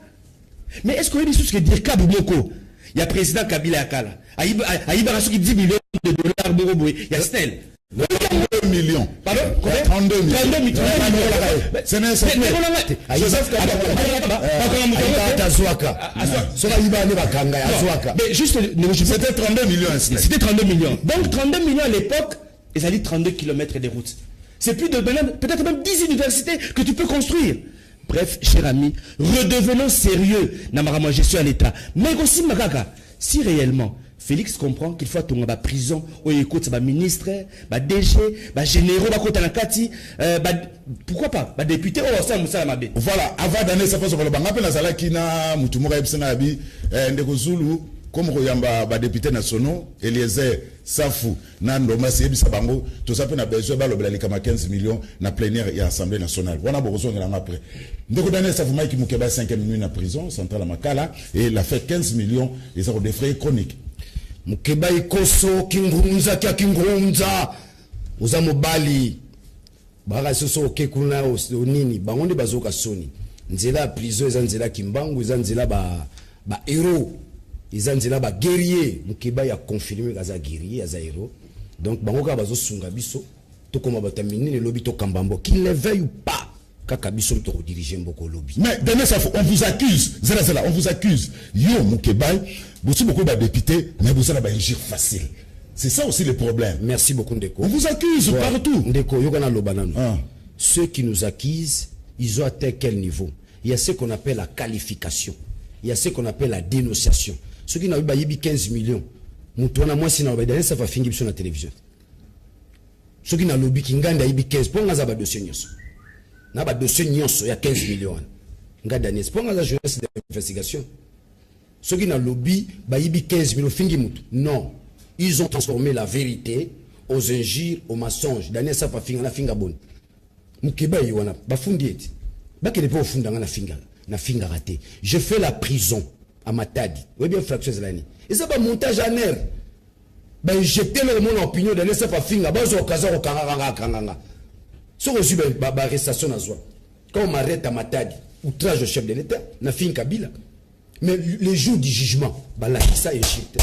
Mais est-ce qu'on a dit ce que dire Kabumoko? Il y a président Kabila Akala. Aïba qui 10 millions de dollars, Boroboué. Il y a Snell. 32 millions. Pardon? 32 millions. 32 millions. C'est nécessaire. Mais juste, c'était 32 millions. C'était 32 millions. Donc 32 millions à l'époque, ils allaient 32 km de route. C'est plus de peut-être même 10 universités que tu peux construire. Bref, cher ami, redevenons sérieux dans ma gestion à l'État. Mais aussi, Makaka, si réellement Félix comprend qu'il faut tomber en prison, ou écoute, ministre, DG, généraux, pourquoi pas, député, voilà, avant d'année, ça fait ce que le banque appelle la Kina, Moutoumora Ebsenabi, Ndekozulu, comme Royamba, député national, Eliezer, Safou, Nando, Massi, Ebisabango, tout ça peut n'a besoin de 15 millions na plénière et assemblée nationale. On a besoin de après. Donc, d'année, ça vous m'a qui m'a 5 minutes en prison, centrale à Makala, et il a fait 15 millions, et ça des frais chroniques. Mukeba ikoso kingurunza kya kingurunza uza mobali baka soso okekuna onini bangonde bazoka soni nzela prison eza nzela kimbangu eza nzela ba héros eza nzela ba guerrier mukeba ya confirmer kaza guerrier aza héros donc bangoka bazo sunga biso to koma batamini le lobby to kambambo qu'il le veuille ou pas kaka biso to diriger mboko lobby. Mais demain ça on vous accuse zela on vous accuse yo mukeba beaucoup de députés, mais vous avez un gire facile. C'est ça aussi le problème. Merci beaucoup, Ndeko. On vous accuse partout. Ndeko, Yogana Lobanano. Ceux qui nous accusent, ils ont atteint quel niveau? Il y a ce qu'on appelle la qualification. Il y a ce qu'on appelle la dénonciation. Ceux qui n'ont pas 15 millions, nous moi si nous ça va finir sur la télévision. Ceux qui n'ont pas 15 pour nous avoir dossier nyos. Na ba dossier nyos, il y a 15 millions. Ngada pour nous avoir journaliste d'investigation. Ceux qui n'ont lobby, baïbi 15 millions, fingi moutou. Non. Ils ont transformé la vérité aux injures, aux mensonges. Daniel Sapa finga na finga bonne. Mukeba yiwana, bafundieti. Bakele po funda na finga raté. Je fais la prison à Matadi. Oui bien fraction zelani. Et ça va montage en air. Ba jeter le monde en opinion Daniel Sapa finga bazo okaza ko kanganga. So reçu ba arrestation na zwa. Quand on m'arrête à Matadi, outrage au chef de l'État, na finga Kabila. Mais les jours du jugement, balakisa Égypte.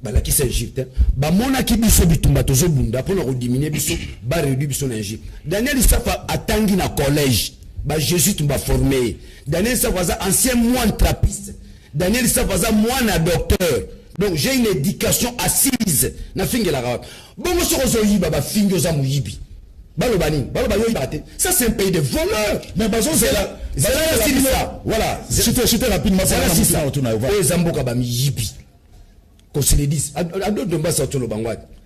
Balakisa Égypte. Mona ki biso bitumba tozo bunda pour nous diminuer biso, ba réduire biso na Égypte. Daniel Safa atangi na collège. Jésus tumba formé. Daniel Safa ancien moine trappiste. Daniel Safa moine docteur. Donc j'ai une éducation assise na fingela rawa. Bongo soko zo yiba ba fingo za muyibi. Balobani, ça c'est un pays de voleurs. Mais Bazon, c'est là. Voilà, c'était rapidement. C'est ça. Et Zamboka Bami Yibi. Qu'on se le dise.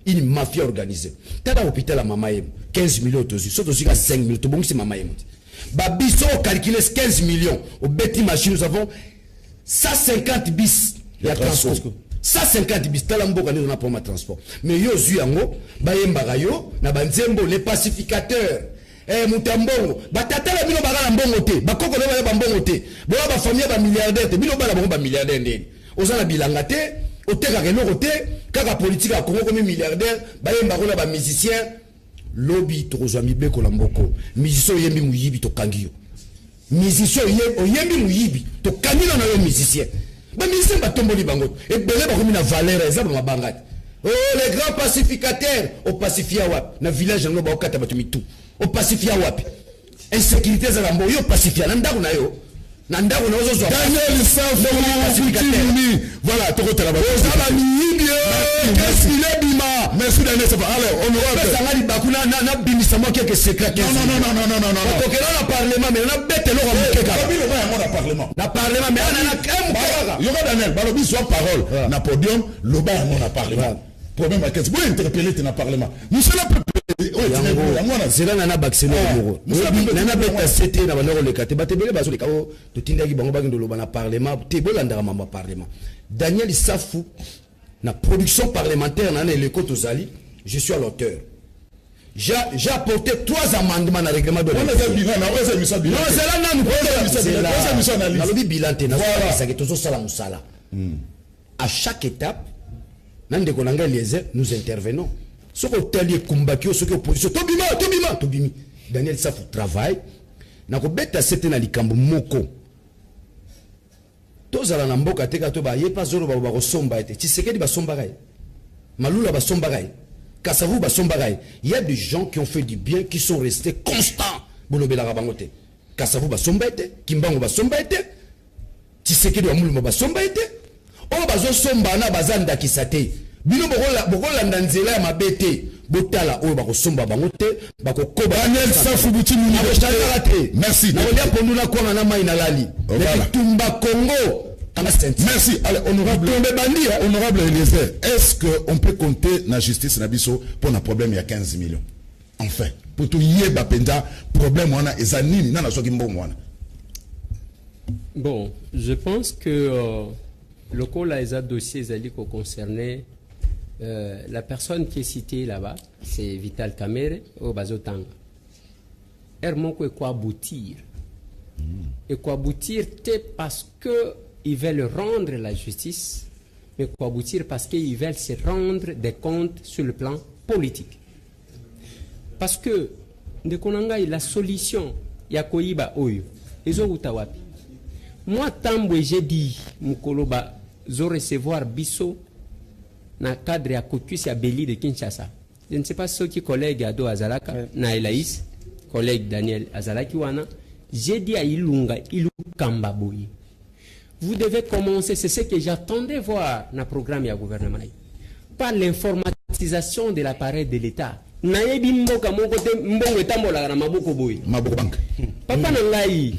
Une mafia organisée. T'as l'hôpital à Mamaïm, 15 millions de dollars. Sauf aussi à 5 millions. Tout le monde c'est Mamaïm. Babiso calculé 15 millions. Au Betty Machine, nous avons 150 bis. Il y a transport. 150 bis. T'as l'amboka nous on a pour ma transport. Mais yo zuyango, bayemba yo, na banzembo, les pacificateurs. Mutambongo batata la bino bagala mbongo te bakoko le ba mbongo te bo ba famille ba milliardaire te bino bala ba milliardaire ndeni ozala bilanga te oteka keloko te kaka politique a Congo comme milliardaire ba yemba ko ba musicien lobby to kozwa mibeko la mboko musicien yembi muyibi to kangio musicien yembi muyibi to kangio na yo musicien ba musicien ba tomboli bango e bele ba komi na valeur exemple ma bangati oh les grands pacificateurs au pacifia wa na village ngo ba okata batu mitu au pacifia wapi insécurité za lambo yo pacifia na ndako na yo ozo zo Daniel Safou voilà toko tala ba ozala miyibie qu'est-ce qu'il est bima merci Daniel Safou alors honorable ça ngali bakuna na bimisa mo quelque secret non ko kela na parlement mais na bete lo ko mukeka ba bino ba na parlement mais ana na yo Daniel balobi soit parole na podium lo ba na parlement problème à qu'est-ce vous interpeller dans le parlement nous sommes là c'est là nana baxeno moko nana beta c'était na banoko le kate batebele bazo le kao to tindaki bango bakindo lo bana parlement te bolanda mama parlement Daniel Safou na production parlementaire na le côte Zali je suis à l'auteur j'ai apporté 3 amendements dans le règlement de à chaque étape nous intervenons. Ce que tu combattu, ce que opposition, Tobimi. Daniel Safou travaille. Na ko beta c'était na likambo moko. Tozala na mboka teka to ba yepa zoro ba ko somba ete. Tshisekedi ba somba gai. Malula ba somba gai. Kasavu ba somba gai. Il y a des gens qui ont fait du bien qui sont restés constants. Bolobela rabangote. Kasavu ba somba ete, Kimbango ba somba ete. Tshisekedi wa mulimo ba somba ete. O bazo somba na bazanda kisate bino bokola ndanzela ya mabete botala o bako somba bango te bako koba Daniel Safou Butimi merci na olia ponduna kwa na mai na lali tumba Congo merci allez honorable Eliezer est-ce que on peut compter na justice na biso pour un problème il y a 15 millions enfin pour tout yeba penda problème wana ezanini na soki mbongo wana. Bon, je pense que le cas là, les dossiers concernés, la personne qui est citée là-bas, c'est Vital Kamerhe au Bazotanga. Hermon quoi aboutir. Et quoi aboutir, c'est parce qu'ils veulent rendre la justice, mais quoi aboutir parce qu'ils veulent se rendre des comptes sur le plan politique. Parce que, la solution, il y a Koyiba Oyo, ils ont Utawapi. Moi, tant que j'ai dit, Mukoloba, je recevoir Bisso dans le cadre de Kokus et Abeli de Kinshasa. Je ne sais pas ce qui collègue Ado Azalaka, Naïlaïs, collègue Daniel Azalaki Wana, j'ai dit à Ilunga, Ilukamba Boyi. Vous devez commencer, c'est ce que j'attendais voir dans le programme du gouvernement, par l'informatisation de l'appareil de l'État. Naïbi Mboka Mokote Mbongo Tambola Maboko Boyi. Maboko Bank. Papa Nangaï.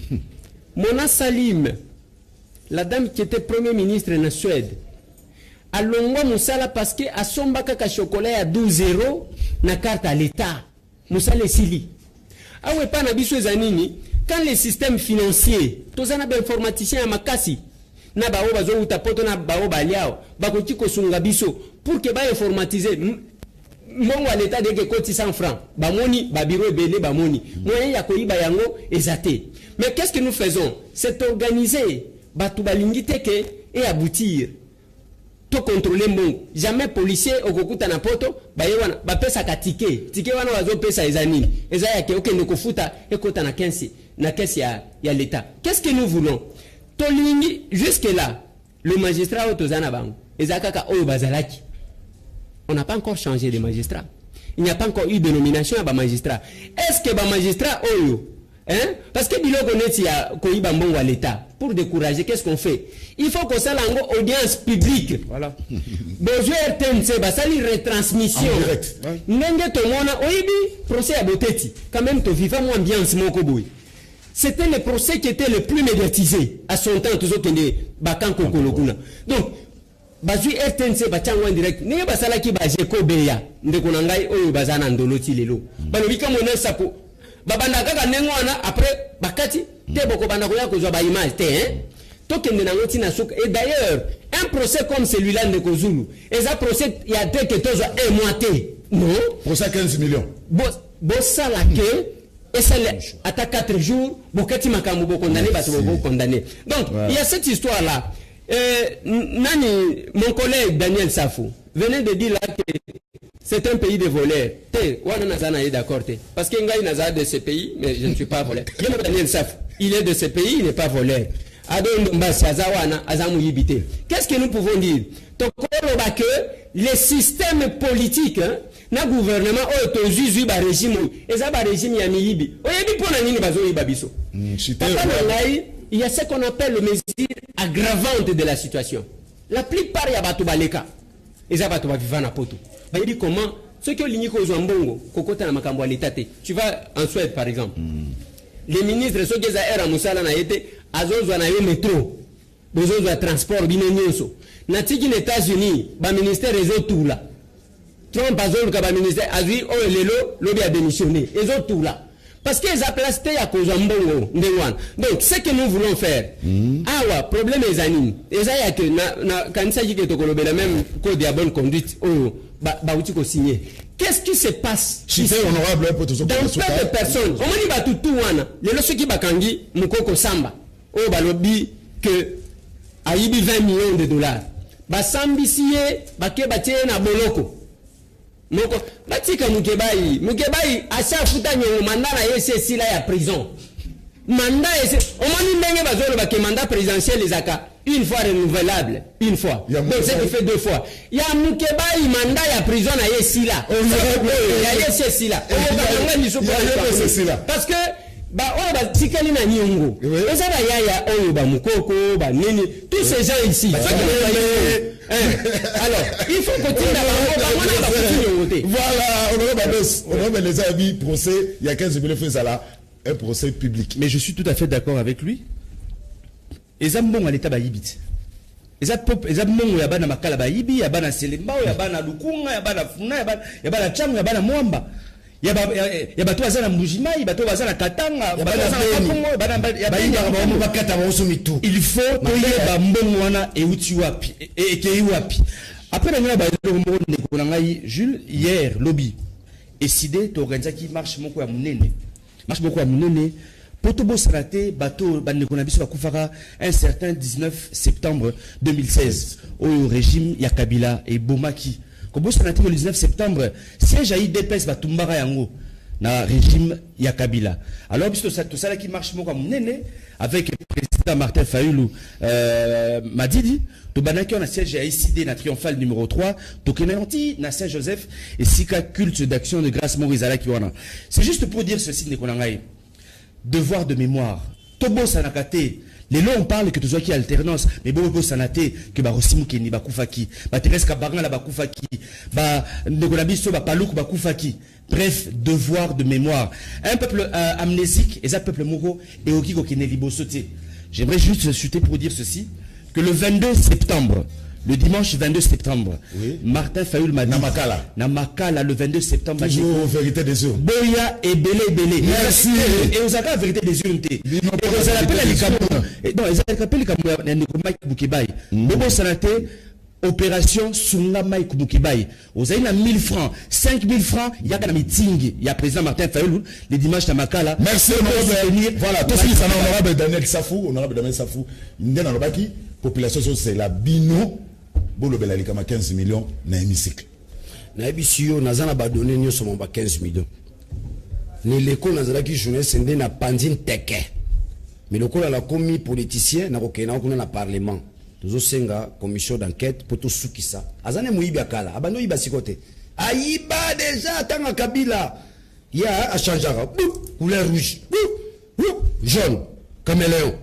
Mona Salim, la dame qui était premier ministre en Suède, a longwa Moussala parce que a somba kaka chocolat à 12 € na carte à l'État. Moussala Sili. Ah ouais, pas na biso zanini, quand les systèmes financiers, tous en informaticien à Makasi, na bao bazo utapoto na bao baliao, bakoti ko sunga biso, pour que ba informatiser, mongo à l'État de que 100 francs, bamoni, babiro belé bamoni, moyen ya koyi bayango ezate. Mais qu'est-ce que nous faisons? C'est organiser, et aboutir. Tout contrôler mon. Jamais policier au kokuta na poto, bayewana, bapesa ka ticket. Ticket wana wazo pesa ezanini. Ezaya ke oke nokofuta ekota na kensi, na kesi ya l'État. Qu'est-ce que nous voulons? Tolingi jusque là, le magistrat otozana bango. Ezakaka oyo bazalaki. On n'a pas encore changé de magistrat. Il n'y a pas encore eu de nomination à ba magistrat. Est-ce que ba magistrat oyo Hein? Parce que biloko neti ya koyiba mbongo à l'État. Pour décourager, qu'est-ce qu'on fait? Il faut qu'on s'aille en audience publique. Voilà. Besoin RTNC, bah ça li retransmission. En direct. Nenge to mona oyibi procès à Boteti. Quand même to vivant moi ambiance moko boy. C'était le procès qui était le plus médiatisé à son temps tous autres ne bakan kokolokuna. Donc bazui RTNC bachango en direct. Nenge basala ki baje ko beya. Ndeko na ngai oyo bazana ndoloti lelo. Balobika mona sapo. Babanda kaka nengo wana après bakati te boko banda ko ya ko zo ba image te hein. Tokende na ngoti na souk. Et d'ailleurs, un procès comme celui-là de Kozulu, et ça procès il y a deux que tous un mois té. Non. Procès 15 millions. Bon ça la que et ça à 4 jours, bokati makambo bo condamné ba to bo condamné. Donc, il y a cette histoire là. Nani mon collègue Daniel Safou venait de dire là que c'est un pays de voleurs. D'accord. Parce qu'il y a Nazar de ce pays, mais je ne suis pas voleur. Daniel Safou, il est de ce pays, il n'est pas voleur. Qu'est-ce que nous pouvons dire? Que les systèmes politiques, le gouvernement, régime, il y a ce qu'on appelle le mesure aggravante de la situation. La plupart, il y a des baleka. Et ça va vivre na poto. Bah, il dit comment ceux qui ont ligné aux Zambongo, kokota na makambo à l'État. Tu vas en Suède par exemple. Les ministres ceux qui ont Moussala na été azozwa na yo métro. Besoin de transport binenyoso. Na tiki les États-Unis, ba ministère réseau tout là. Trump azol ka ba ministère azui o lelo lobi a démissionné. Les autres tout là. Parce qu'ils ont placé à cause de Mbongo. Donc, ce que nous voulons faire, problème est anime. Et ça, il y a que, quand il s'agit de la même code de bonne conduite, qu'est-ce qui se passe honorable dans plein de personnes? On m'a dit tout, les lorsque qui bakangi, Mukoko Samba, au balobi que Aïbi 20 millions de dollars. Basambi siye, bake batie na boloko. Moko batika mukebai asa futa nyo mandat na yesi la ya prison mandat yesi omoni ndenge bazolo ba ke mandat présidentiel les aka une fois renouvelable une fois donc ça fait 2 fois ya mukebai mandat ya prison na yesi la ya yesi la parce que ba oyo ba tikali na nyongo eza ba yaya oyo ba mukoko ba nini tous ces gens ici alors il faut continuer voilà on a les amis procès il y a 15 000 faits là un procès public. Mais je suis tout à fait d'accord avec lui. Ezambon à l'état baïbit. Ezambon ya bana makala baïbi ya bana selemba ya bana lukunga ya bana funa ya bana chamu ya bana mwamba. Ya bato bazana mbujima, ya bato bazana katanga, ya bana kapungo, ya bana bakata baosomitu. Il faut que ba mbongo wana euti wapi et ke wapi. Après la ba ngai Jules hier lobby décidé to organiser qui marche moko ya munene. Marche moko ya munene Potobo Sarate bato bandekona biso bakufaka un certain 19 septembre 2016 au régime ya Kabila et Bomaki. Kobo Sarate le 19 septembre siège à IDPS batumbara yango na régime ya Kabila. Alors biso tout ça qui marche moko ya munene avec le président Martin Fayulu Madidi to banaki on a siège à ICD na triomphal numéro 3 to kenanti na Saint-Joseph et sika culte d'action de grâce Morizala qui wana. C'est juste pour dire ceci nekonangai. Devoir de mémoire. Tobo sanakate. Les lois on parle que tu sois qui alternance, mais bobo sanate que ba rosimu keni ba kufaki, ba Thérèse Kabaranga la ba kufaki, ba ndekolabiso ba Palouk ba kufaki. Bref, devoir de mémoire. Un peuple amnésique et un peuple moko et okiko kene libosote. J'aimerais juste chuter pour dire ceci que le 22 septembre, le dimanche 22 septembre, oui. Martin Fayulu m'a dit Namakala le 22 septembre. Toujours vérité des urnes. Boya et Belé. Merci. Et vous avez la vérité des urnes. Et vous appelez les Cameroun. Non, ils appellent les Cameroun. Mike Boukibaï. Bobo Sanate, opération Sunga Mike Boukibaï. Vous avez 1000 francs, 5000 francs. Il y a un meeting. Il y a président Martin Fayulu le dimanche Namakala. Merci. Voilà, tout de suite, honorable Daniel Safou. Ndena Lobaki, population c'est la bino. Bolo Belalikama 15 millions na hémicycle. Na ebisio nazana ba donner nyoso mo ba 15 millions. Ni leko nazala ki journée sende na pandine teke. Mais leko la commis politicien na kokena kuna na parlement. Tozo senga commission d'enquête pour tout sukisa. Azane muibi akala, abando iba sikote. Aïba déjà tanga Kabila. Ya a changera. Couleur rouge. jaune caméléon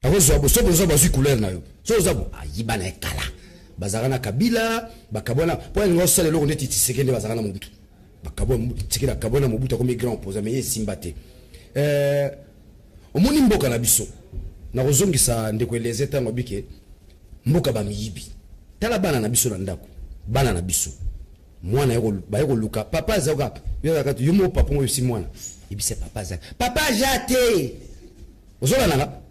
akozwa bo sobo zo bazui couleur na yo so zabo ayiba na kala bazaka na kabila bakabona po ngo sale lo ndeti tisekende bazaka na Mobutu bakabona tikira kabona Mobutu comme grand opposant mais simbate omoni mboka na biso na kozongisa ndeko eleze tango bike mboka ba miyibi tala bana na biso na ndako bana na biso mwana yako bayeko luka papa zaka yaka yumo papa mo si mwana ibise papa zaka papa jate ozola nanga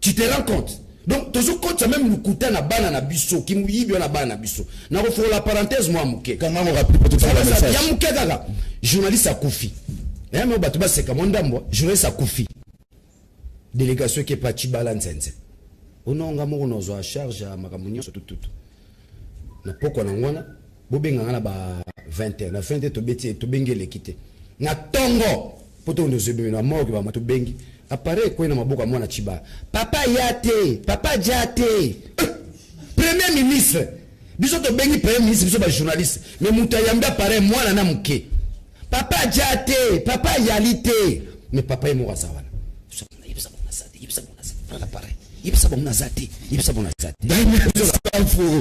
tu te rends compte donc toujours quand tu as même lukuta na bana na biso ki muyibi na bana na biso na ko la parenthèse moi muke kanga mo rappeler pour tout ça message ya muke kaka journaliste akufi na me batu ba seka mondambo journaliste akufi délégation qui est parti balanzenze ononga moko nozo a charge ya makamunyo tout na poko na ngwana bobenga ngana ba 20 na 20 to beti to bengele kite na tongo poto ndozebe na moko ba mato bengi apparaît ko na maboka mwana chiba papa yate papa jate premier ministre biso to bengi premier ministre biso ba journaliste mais mutayamba apparaît mwana na muke papa jate papa yalite mais papa est mort sawana yipsa bona zate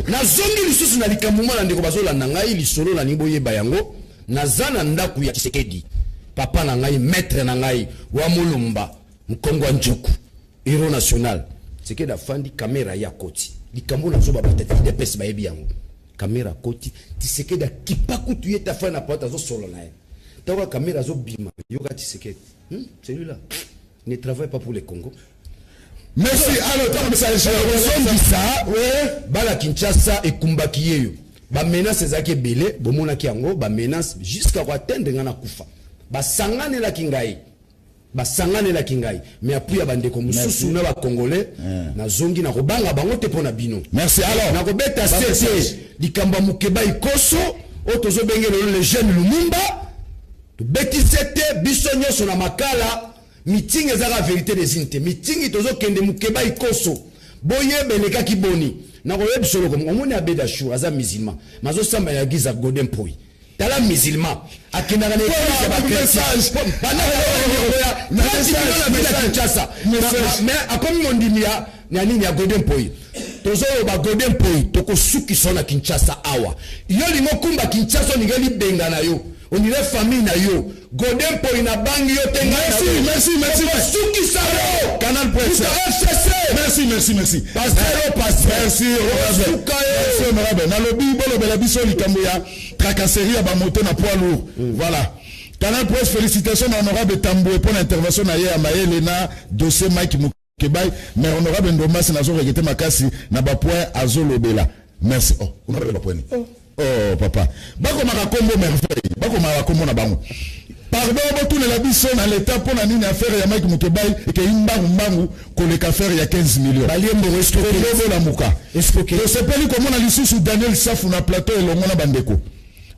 na zongi lisusu na likambo mwana ndeko bazola na ngai lisolo na niboye bayango na zana ndaku ya Tshisekedi papa na ngai maître na ngai wa mulumba mkongo njuku hero national Tshisekedi afandi kamera ya koti likambo na zoba batati de pesi bayebi yango kamera koti Tshisekedi kipaku tuyeta fa na pota zo solo na ye tawa kamera zo bima yoka Tshisekedi celui-là ne travaille pas pour le Congo. Merci. Alors, ton message. Ça, ouais. Bala Kinshasa et Kumbakiyeyo. Ba menace ezaki belé, bomona ki yango, ba menace jusqu'à atteindre ngana kufa. Ba sangane la kingai. Mais après abande ko mususu na ba congolais na zongi na kobanga bango te pona bino. Merci. Alors, na kobeta sese likamba mukeba ikoso, otozo bengelo le jeune Lumumba. To betisete bisonyo sona makala. Meeting ezaka vérité des inté meeting tozo kende mukeba ikoso boye beleka kiboni na ko yeb solo comme omoni abeda chou aza musulman mazo samba ya giza golden poi tala musulman akina na église ba message bana na message mais akomi mondimia na nini ya golden poi tozo ba golden poi toko suki sona Kinshasa awa yo lingo kumba Kinshasa ningeli benga na yo on dirait famille na yo golden point na bangi yo tenga merci suki salo canal presse merci merci na lobi bolo bela biso likambo ya tracasserie ya ba moto na poids lourd voilà canal presse félicitations à honorable Tamboué pour l'intervention na ya Maël na dossier Mike Mukebai mais honorable Ndombasi na zo regete makasi na ba point azolobela merci honorable ba point oh papa bako makakombo merveille bako makakombo na bango pardon botu la biso na l'état pour la nini affaire ya Mike Mukebai et que imbangu koleka affaire ya 15 millions baliembo escroquer la muka escroquer je sais pas comment na lisusu Daniel Safu na plateau et longo na bandeko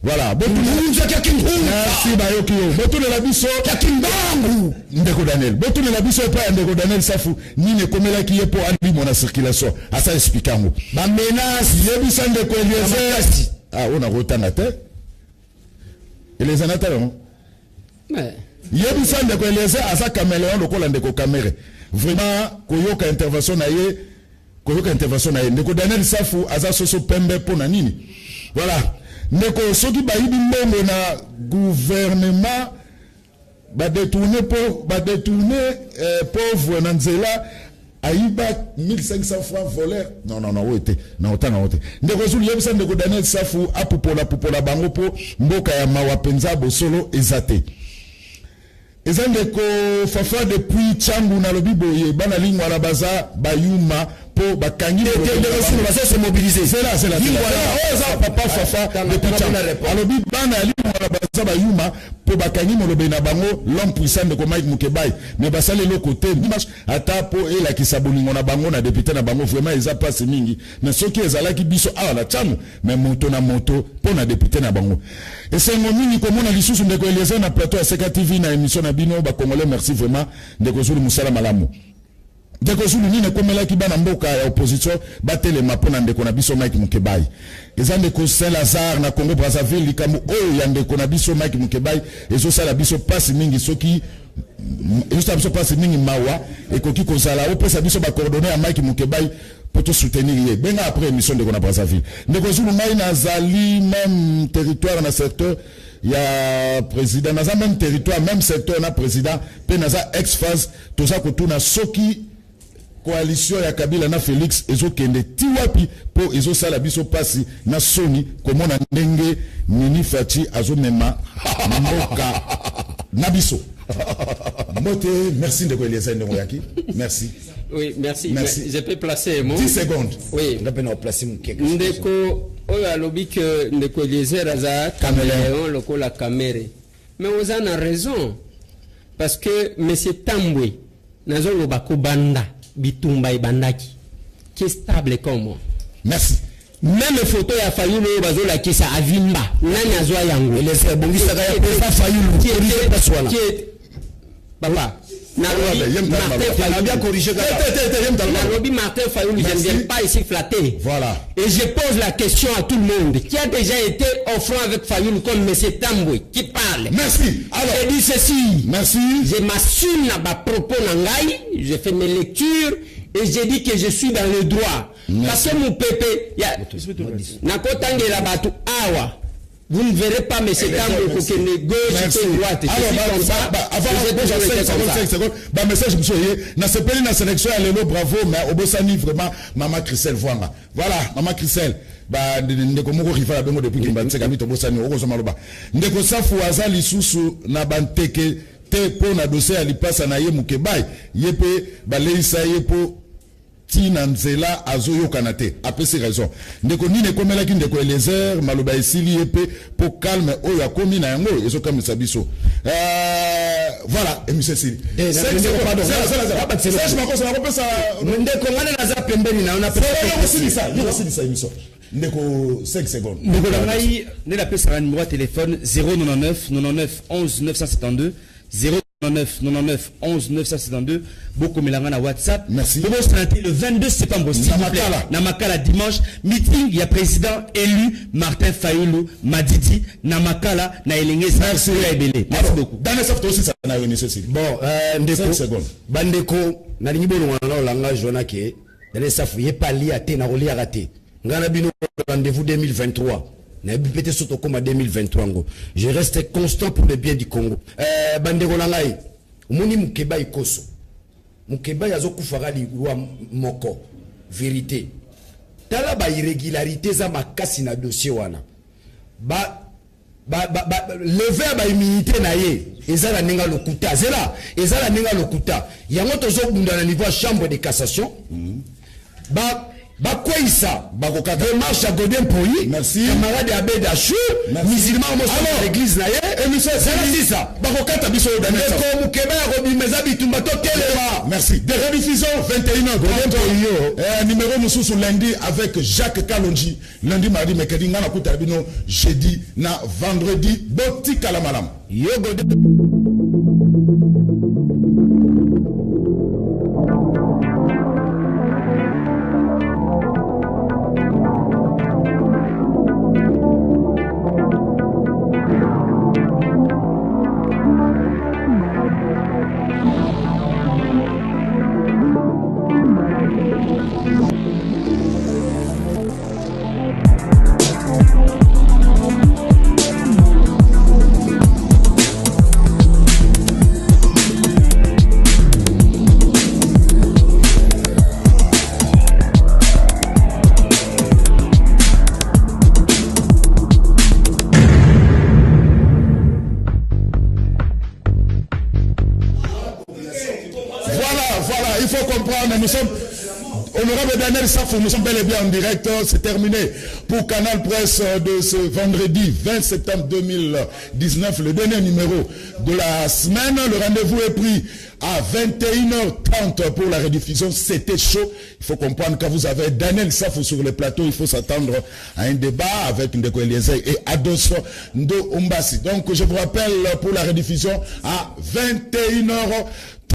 voilà botu merci bayoki botu la biso kakimbangu ndeko Daniel botu la biso pa ndeko Daniel Safu nini komela ki yepo ali mona circulation asa expliquango ba menace yebisa ndeko Eliezer on a retanga te et les anatalo yebisa ndeko Eliezer asa caméléon lokola ndeko camere vraiment koyoka intervention na ye ndeko Daniel Safu asa soso pembe pona nini voilà ndeko soki bayibi mbongo na gouvernement ba détourner pauvre na nzela aïba 1500 francs voleurs non ote na otana ote ndeko zulu yebisa ndeko Daniel Safu apupola bango po mboka ya mawa penza bosolo ezate ezandeko fafa depuis changu na lobi boye bana lingwa la baza bayuma po bakangi se mobiliser c'est là papa fafa depuis changu alobi bana lingwa la baza bayuma po bakangi molobe na bango l'homme puissant de Mike Mukebai mais basale le côté dimanche ata po ela kisabolingo na bango na député na bango vraiment eza passe mingi mais ce qui ezala ki biso ala la changu mais moto na moto po na député na bango et c'est ngomini comme na lisusu ndeko Eliezer na plateau ya Seka TV na émission na bino ba congolais merci vraiment ndeko zulu musala malamu Ndeko Zulu nini komela ki bana mboka ya opposition batele mapona ndeko na biso Mike Mukebai. Eza ndeko Saint-Lazare na Congo Brazzaville likamu oyo ya ndeko na biso Mike Mukebai ezo sala biso pasi mingi soki ezo biso pasi mingi mawa ekoki kozala opesa biso ba coordonnées ya Mike Mukebai pour te soutenir ye. Benga après émission ndeko na Brazzaville. Ndeko Zulu mai na zali même territoire na secteur ya président na même territoire même secteur na président pe na ex-phase toza kotuna soki coalition ya Kabila na Félix ezokende tiwapi po ezosala biso pasi na soni komona ndenge Mini Fachi azomema mboka na biso. Mbote, merci de Eliezer Ndemoyaki. Merci. Oui, merci. Je peux placer un mot. 10 secondes. Oui. Ndeko oyo alobi que ndeko Eliezer aza caméléon lokola caméré. Mais vous en avez raison parce que monsieur Tambwe nazo lobako banda bitumba ibandaki qui est stable comme moi. Merci. Même photo ya Fayulu bazo la kisa avimba nani azwa yango Eliezer bongisa ka ya pesa Fayulu qui est papa Martin Fayulu, je ne viens pas ici flatter. Voilà. Et je pose la question à tout le monde qui a déjà été offrant avec Fayulu comme M. Tambwe qui parle. Merci. Alors, je dis ceci. Merci. Je m'assume à ma propos nangai, je fais mes lectures et je dis que je suis dans le droit. Merci. Parce que mon pépé, nakotangela batu awa. Vous ne verrez pas, mais c'est Tambwe qui négocie et droite. Alors, comme ça. Avant, 5 secondes. Message, monsieur, na sepeli na sélection à l'élo, bravo, mais au Bossani, vraiment, Maman Christelle Voanga. Voilà, Maman Christelle. Ndeko moko rifa bengo depuis qu'il m'a dit que Bossani, Maloba. Ndeko Safu Aza lisusu na banteke te po na dossier à l'ipasa na ye Mukebai. Yepe, baleisa yepo. Tina nzela azoyo kanate apesi raison ndeko nine komela ki ndeko Eliezer maloba esili yepe po calme oyo akomi na yango ezokamisa biso voilà émission sili pardon je m'accorde na kopesa ndeko ngane na za pembeni na ona ça émission ndeko 5 secondes ndeko ngai ne la pesa numéro de téléphone 099 99 11 972 99 11 972 beaucoup melanga na WhatsApp. Merci. Bobo le 22 septembre Namakala dimanche meeting il y a président élu Martin Fayulu Madidi Namakala na elenge merci beaucoup. Dans les sortes aussi ça na yoni ceci. Bon ndeko bandeko na lingi bolo wana langa jona ke dans les safu ye pali ate na roli raté. Ngana bino rendez-vous 2023. Peut-être surtout comme en 2023. Je reste constant pour le bien du Congo. Bandeko nangai, moni Mukebai koso. Mukebai azoku farali roi moko. Vérité. Tala ba irrégularité za makasi na dossier wana. Lever ba immunité na ye. Ezala ninga lokuta. Zela, ezala ninga lokuta. Yango tozo bunda na niveau chambre de cassation. Bakweisa démarche à Godin Poyi, merci camarade Abed Achou, musulman de l'église na ye émission c'est ça bakokata biso Daniel Mukeba Robi Mezabi Tumbato Telema merci de rediffusion 21h Godin Poyi numéro mususu lundi avec Jacques Kalonji lundi mardi mercredi ngana kuta bino jeudi na vendredi boti kalamalam yo Godin. Nous sommes honorable Daniel Safou, nous sommes bel et bien en direct. C'est terminé pour Canal Presse de ce vendredi 20 septembre 2019, le dernier numéro de la semaine. Le rendez-vous est pris à 21h30 pour la rediffusion. C'était chaud. Il faut comprendre que vous avez Daniel Safou sur le plateau. Il faut s'attendre à un débat avec Ndeko Eliezer et Ados Ndo Umbasi. Donc je vous rappelle pour la rediffusion à 21h30.